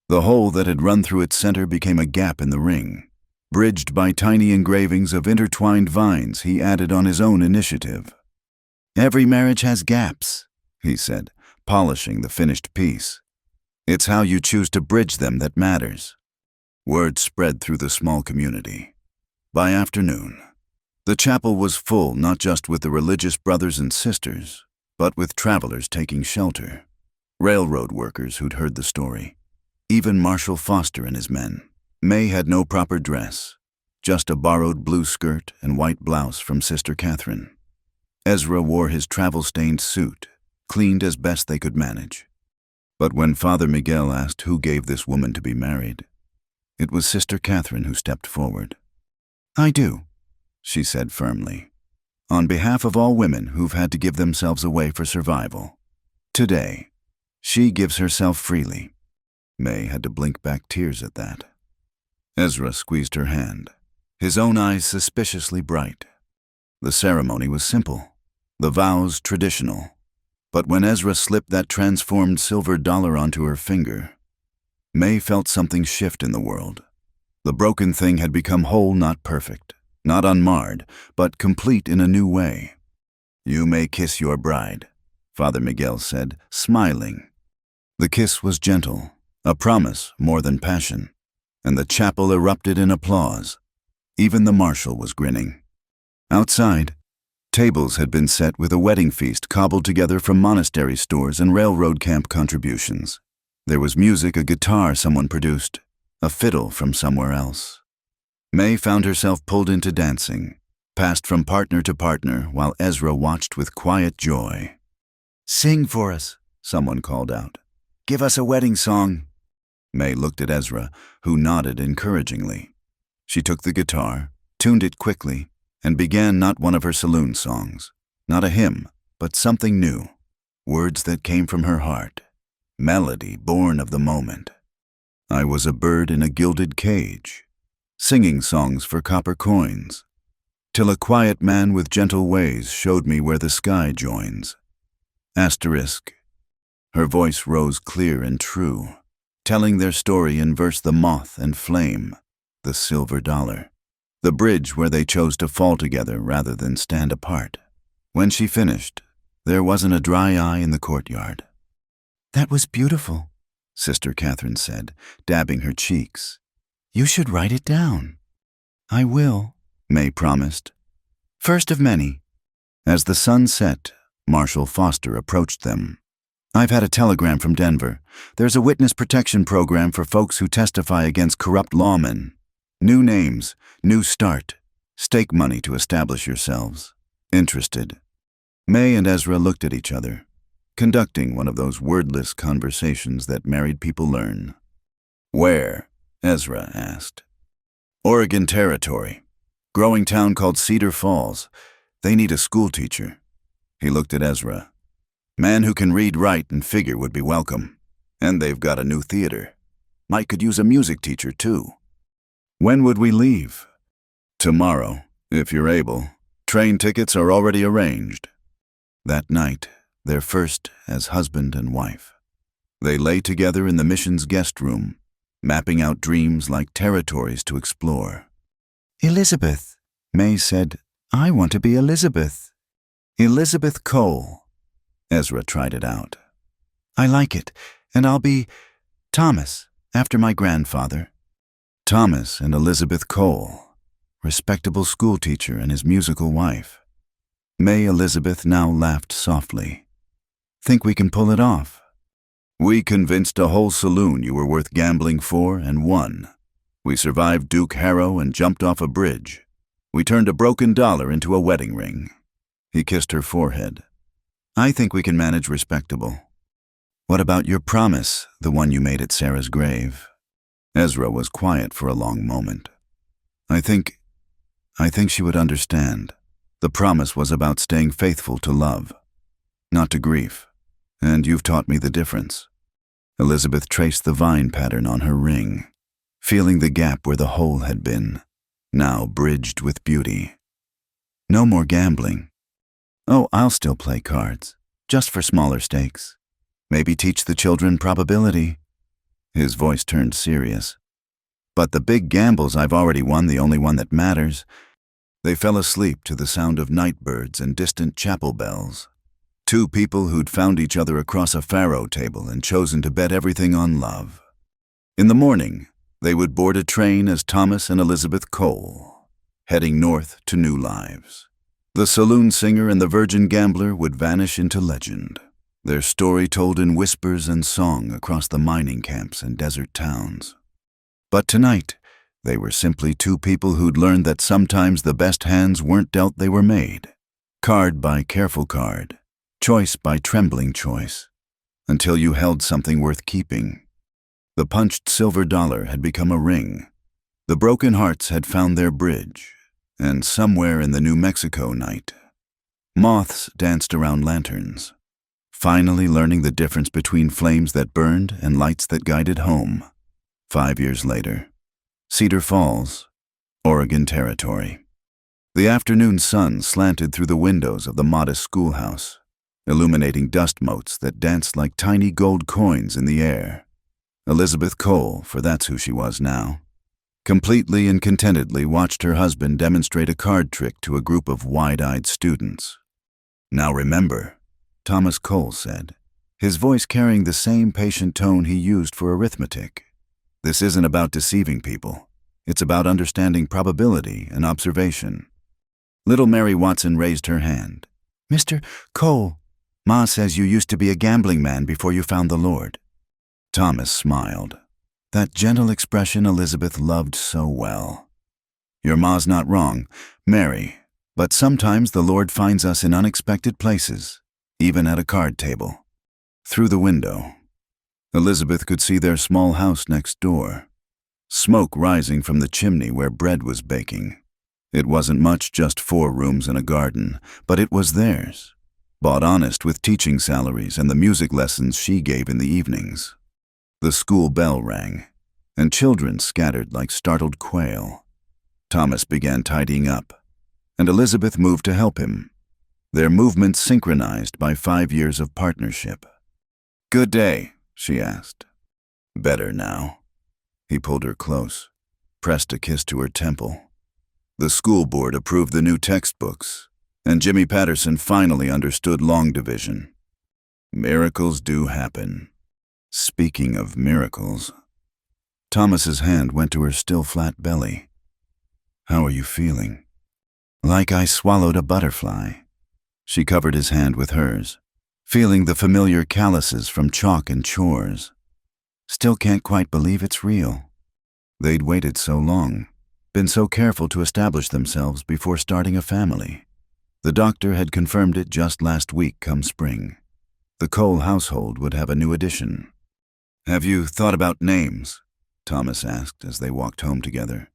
The hole that had run through its center became a gap in the ring, bridged by tiny engravings of intertwined vines he added on his own initiative. Every marriage has gaps, he said, polishing the finished piece. It's how you choose to bridge them that matters. Word spread through the small community. By afternoon, the chapel was full not just with the religious brothers and sisters, but with travelers taking shelter, railroad workers who'd heard the story, even Marshal Foster and his men. May had no proper dress, just a borrowed blue skirt and white blouse from Sister Catherine. Ezra wore his travel-stained suit, cleaned as best they could manage. But when Father Miguel asked who gave this woman to be married, it was Sister Catherine who stepped forward. I do, she said firmly, on behalf of all women who've had to give themselves away for survival. Today, she gives herself freely. May had to blink back tears at that. Ezra squeezed her hand, his own eyes suspiciously bright. The ceremony was simple, the vows traditional. But when Ezra slipped that transformed silver dollar onto her finger, May felt something shift in the world. The broken thing had become whole, not perfect, not unmarred, but complete in a new way. You may kiss your bride, Father Miguel said, smiling. The kiss was gentle, a promise more than passion, and the chapel erupted in applause. Even the marshal was grinning. Outside, tables had been set with a wedding feast cobbled together from monastery stores and railroad camp contributions. There was music, a guitar someone produced, a fiddle from somewhere else. May found herself pulled into dancing, passed from partner to partner while Ezra watched with quiet joy. Sing for us, someone called out. Give us a wedding song. May looked at Ezra, who nodded encouragingly. She took the guitar, tuned it quickly, and began not one of her saloon songs, not a hymn, but something new, words that came from her heart, melody born of the moment. I was a bird in a gilded cage, singing songs for copper coins, till a quiet man with gentle ways showed me where the sky joins. Asterisk. Her voice rose clear and true, telling their story in verse: the moth and flame, the silver dollar, the bridge where they chose to fall together rather than stand apart. When she finished, there wasn't a dry eye in the courtyard. That was beautiful, Sister Catherine said, dabbing her cheeks. You should write it down. I will, May promised. First of many. As the sun set, Marshal Foster approached them. I've had a telegram from Denver. There's a witness protection program for folks who testify against corrupt lawmen. New names, new start. Stake money to establish yourselves. Interested. May and Ezra looked at each other, conducting one of those wordless conversations that married people learn. Where? Ezra asked. Oregon Territory. Growing town called Cedar Falls. They need a school teacher. He looked at Ezra. Man who can read, write, and figure would be welcome. And they've got a new theater. Mike could use a music teacher, too. When would we leave? Tomorrow, if you're able. Train tickets are already arranged. That night, their first as husband and wife. They lay together in the mission's guest room, mapping out dreams like territories to explore. Elizabeth, May said, I want to be Elizabeth. Elizabeth Cole. Ezra tried it out. I like it, and I'll be Thomas, after my grandfather. Thomas and Elizabeth Cole, respectable schoolteacher and his musical wife. May Elizabeth now laughed softly. Think we can pull it off? We convinced a whole saloon you were worth gambling for and won. We survived Duke Harrow and jumped off a bridge. We turned a broken dollar into a wedding ring. He kissed her forehead. I think we can manage respectable. What about your promise, the one you made at Sarah's grave? Ezra was quiet for a long moment. I think she would understand. The promise was about staying faithful to love, not to grief. And you've taught me the difference. Elizabeth traced the vine pattern on her ring, feeling the gap where the hole had been, now bridged with beauty. No more gambling. Oh, I'll still play cards, just for smaller stakes. Maybe teach the children probability. His voice turned serious. But the big gambles I've already won, the only one that matters. They fell asleep to the sound of night birds and distant chapel bells. Two people who'd found each other across a faro table and chosen to bet everything on love. In the morning, they would board a train as Thomas and Elizabeth Cole, heading north to new lives. The saloon singer and the virgin gambler would vanish into legend, their story told in whispers and song across the mining camps and desert towns. But tonight, they were simply two people who'd learned that sometimes the best hands weren't dealt, they were made. Card by careful card, choice by trembling choice, until you held something worth keeping. The punched silver dollar had become a ring. The broken hearts had found their bridge. And somewhere in the New Mexico night, moths danced around lanterns, finally learning the difference between flames that burned and lights that guided home. 5 years later, Cedar Falls, Oregon Territory. The afternoon sun slanted through the windows of the modest schoolhouse, illuminating dust motes that danced like tiny gold coins in the air. Elizabeth Cole, for that's who she was now, completely and contentedly watched her husband demonstrate a card trick to a group of wide-eyed students. Now remember, Thomas Cole said, his voice carrying the same patient tone he used for arithmetic. This isn't about deceiving people. It's about understanding probability and observation. Little Mary Watson raised her hand. Mr. Cole, Ma says you used to be a gambling man before you found the Lord. Thomas smiled. That gentle expression Elizabeth loved so well. Your ma's not wrong, Mary, but sometimes the Lord finds us in unexpected places, even at a card table. Through the window, Elizabeth could see their small house next door, smoke rising from the chimney where bread was baking. It wasn't much, just 4 rooms and a garden, but it was theirs, bought honest with teaching salaries and the music lessons she gave in the evenings. The school bell rang, and children scattered like startled quail. Thomas began tidying up, and Elizabeth moved to help him, their movements synchronized by 5 years of partnership. Good day, she asked. Better now. He pulled her close, pressed a kiss to her temple. The school board approved the new textbooks, and Jimmy Patterson finally understood long division. Miracles do happen. Speaking of miracles, Thomas's hand went to her still flat belly. How are you feeling? Like I swallowed a butterfly. She covered his hand with hers. feeling the familiar calluses from chalk and chores. Still can't quite believe it's real. They'd waited so long, been so careful to establish themselves before starting a family. The doctor had confirmed it just last week come spring. The Cole household would have a new addition. "Have you thought about names?" Thomas asked as they walked home together.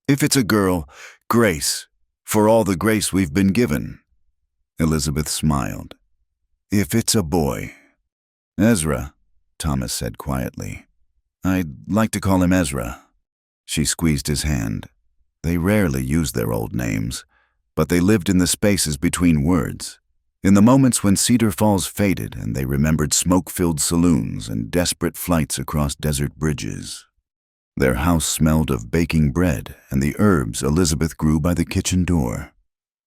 "If it's a girl, Grace, for all the grace we've been given." Elizabeth smiled. "If it's a boy, Ezra," Thomas said quietly. "I'd like to call him Ezra." She squeezed his hand. They rarely used their old names, but they lived in the spaces between words, in the moments when Cedar Falls faded and they remembered smoke-filled saloons and desperate flights across desert bridges. Their house smelled of baking bread and the herbs Elizabeth grew by the kitchen door.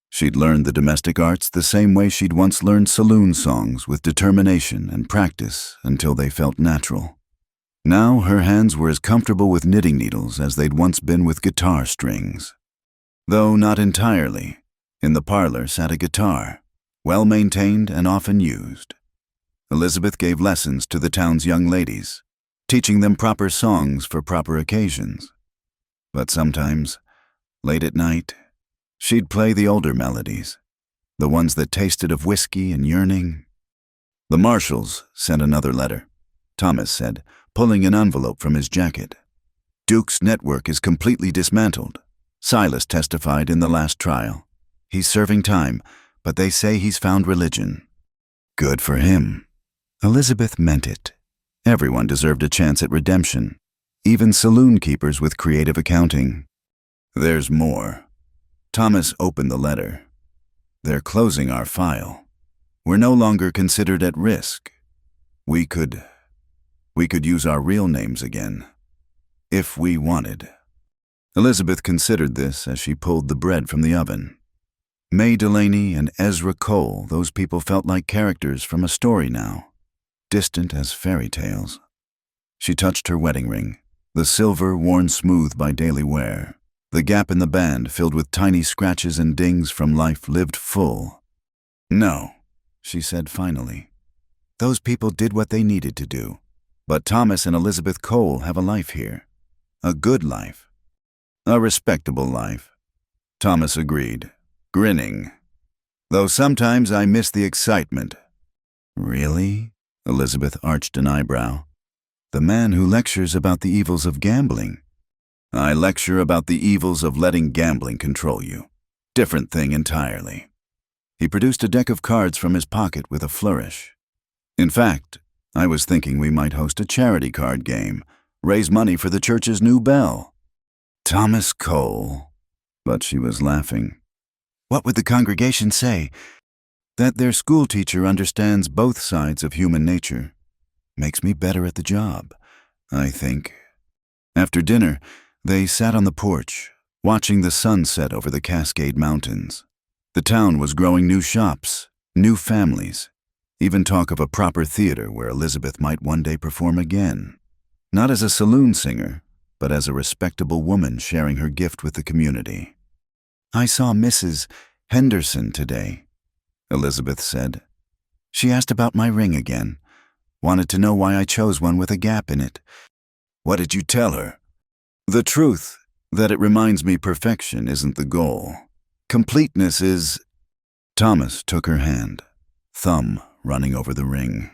She'd learned the domestic arts the same way she'd once learned saloon songs, with determination and practice until they felt natural. Now her hands were as comfortable with knitting needles as they'd once been with guitar strings. Though not entirely. In the parlor sat a guitar, well-maintained and often used. Elizabeth gave lessons to the town's young ladies, teaching them proper songs for proper occasions. But sometimes, late at night, she'd play the older melodies, the ones that tasted of whiskey and yearning. "The Marshalls sent another letter," Thomas said, pulling an envelope from his jacket. "Duke's network is completely dismantled. Silas testified in the last trial. He's serving time, but they say he's found religion." Good for him. Elizabeth meant it. Everyone deserved a chance at redemption, even saloon keepers with creative accounting. "There's more." Thomas opened the letter. "They're closing our file. We're no longer considered at risk. We could use our real names again, if we wanted." Elizabeth considered this as she pulled the bread from the oven. May Delaney and Ezra Cole, those people felt like characters from a story now, distant as fairy tales. She touched her wedding ring, the silver worn smooth by daily wear, the gap in the band filled with tiny scratches and dings from life lived full. "No," she said finally. "Those people did what they needed to do. But Thomas and Elizabeth Cole have a life here. A good life. A respectable life." Thomas agreed, grinning. "Though sometimes I miss the excitement." "Really?" Elizabeth arched an eyebrow. "The man who lectures about the evils of gambling." "I lecture about the evils of letting gambling control you. Different thing entirely." He produced a deck of cards from his pocket with a flourish. "In fact, I was thinking we might host a charity card game, raise money for the church's new bell." "Thomas Cole." But she was laughing. "What would the congregation say?" "That their schoolteacher understands both sides of human nature. Makes me better at the job, I think." After dinner, they sat on the porch, watching the sun set over the Cascade Mountains. The town was growing new shops, new families, even talk of a proper theater where Elizabeth might one day perform again. Not as a saloon singer, but as a respectable woman sharing her gift with the community. "I saw Mrs. Henderson today," Elizabeth said. "She asked about my ring again. Wanted to know why I chose one with a gap in it." "What did you tell her?" "The truth, that it reminds me perfection isn't the goal. Completeness is." Thomas took her hand, thumb running over the ring.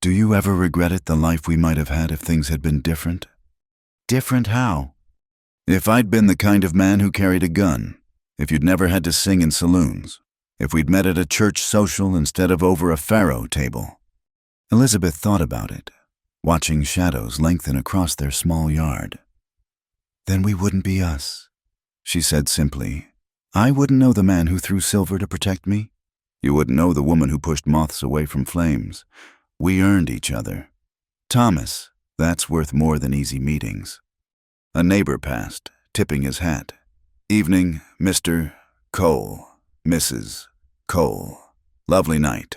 "Do you ever regret it, the life we might have had if things had been different?" "Different how?" "If I'd been the kind of man who carried a gun, if you'd never had to sing in saloons, if we'd met at a church social instead of over a faro table." Elizabeth thought about it, watching shadows lengthen across their small yard. "Then we wouldn't be us," she said simply. "I wouldn't know the man who threw silver to protect me. You wouldn't know the woman who pushed moths away from flames. We earned each other. Thomas, that's worth more than easy meetings." A neighbor passed, tipping his hat. "Evening, Mr. Cole, Mrs. Cole. Lovely night."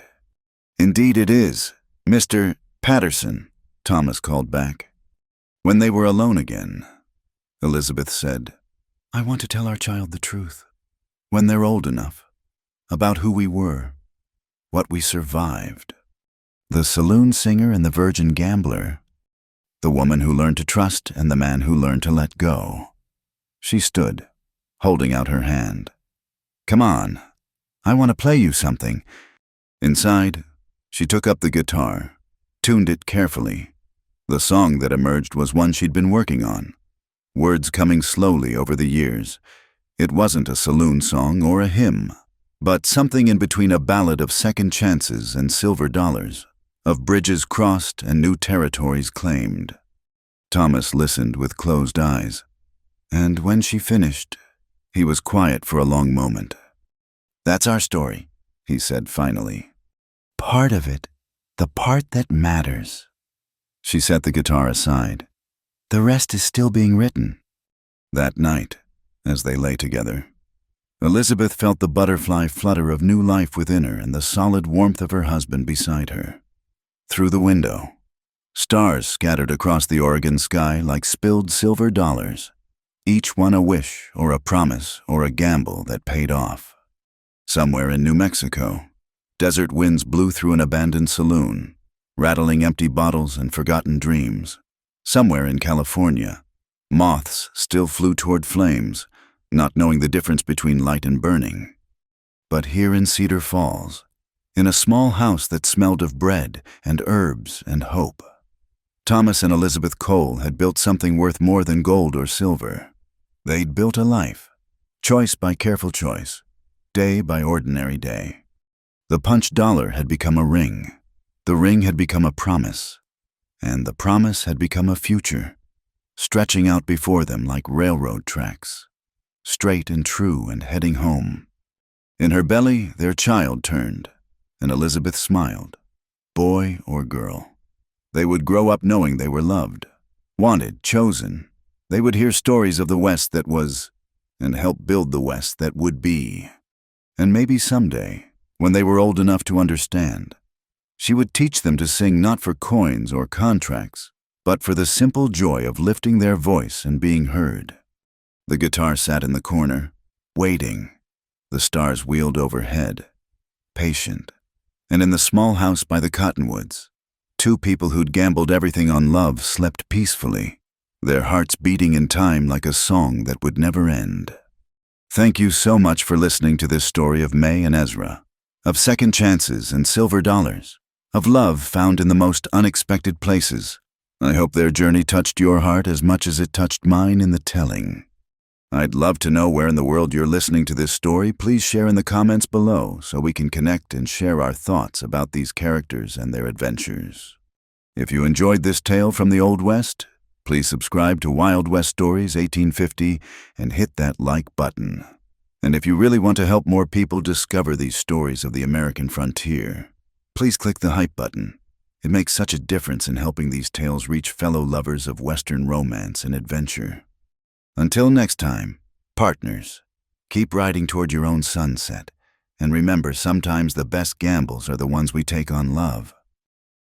"Indeed it is, Mr. Patterson," Thomas called back. When they were alone again, Elizabeth said, "I want to tell our child the truth, when they're old enough, about who we were. what we survived. The saloon singer and the virgin gambler. The woman who learned to trust and the man who learned to let go. She stood, holding out her hand. "Come on, I want to play you something." Inside, she took up the guitar, tuned it carefully. The song that emerged was one she'd been working on, words coming slowly over the years. It wasn't a saloon song or a hymn, but something in between a ballad of second chances and silver dollars, of bridges crossed and new territories claimed. Thomas listened with closed eyes, and when she finished, he was quiet for a long moment. "That's our story," he said finally. "Part of it, the part that matters." She set the guitar aside. "The rest is still being written." That night, as they lay together, Elizabeth felt the butterfly flutter of new life within her and the solid warmth of her husband beside her. Through the window, stars scattered across the Oregon sky like spilled silver dollars, each one a wish or a promise or a gamble that paid off. Somewhere in New Mexico, desert winds blew through an abandoned saloon, rattling empty bottles and forgotten dreams. Somewhere in California, moths still flew toward flames, not knowing the difference between light and burning. But here in Cedar Falls, in a small house that smelled of bread and herbs and hope, Thomas and Elizabeth Cole had built something worth more than gold or silver. They'd built a life, choice by careful choice, day by ordinary day. The punched dollar had become a ring. The ring had become a promise. And the promise had become a future, stretching out before them like railroad tracks, straight and true and heading home. In her belly, their child turned, and Elizabeth smiled. Boy or girl. They would grow up knowing they were loved, wanted, chosen. They would hear stories of the West that was, and help build the West that would be. And maybe someday, when they were old enough to understand, she would teach them to sing not for coins or contracts, but for the simple joy of lifting their voice and being heard. The guitar sat in the corner, waiting. The stars wheeled overhead, patient. And in the small house by the cottonwoods, two people who'd gambled everything on love slept peacefully, their hearts beating in time like a song that would never end. Thank you so much for listening to this story of May and Ezra, of second chances and silver dollars, of love found in the most unexpected places. I hope their journey touched your heart as much as it touched mine in the telling. I'd love to know where in the world you're listening to this story. Please share in the comments below so we can connect and share our thoughts about these characters and their adventures. If you enjoyed this tale from the Old West, please subscribe to Wild West Stories 1850 and hit that like button. And if you really want to help more people discover these stories of the American frontier, please click the hype button. It makes such a difference in helping these tales reach fellow lovers of Western romance and adventure. Until next time, partners, keep riding toward your own sunset, and remember, sometimes the best gambles are the ones we take on love.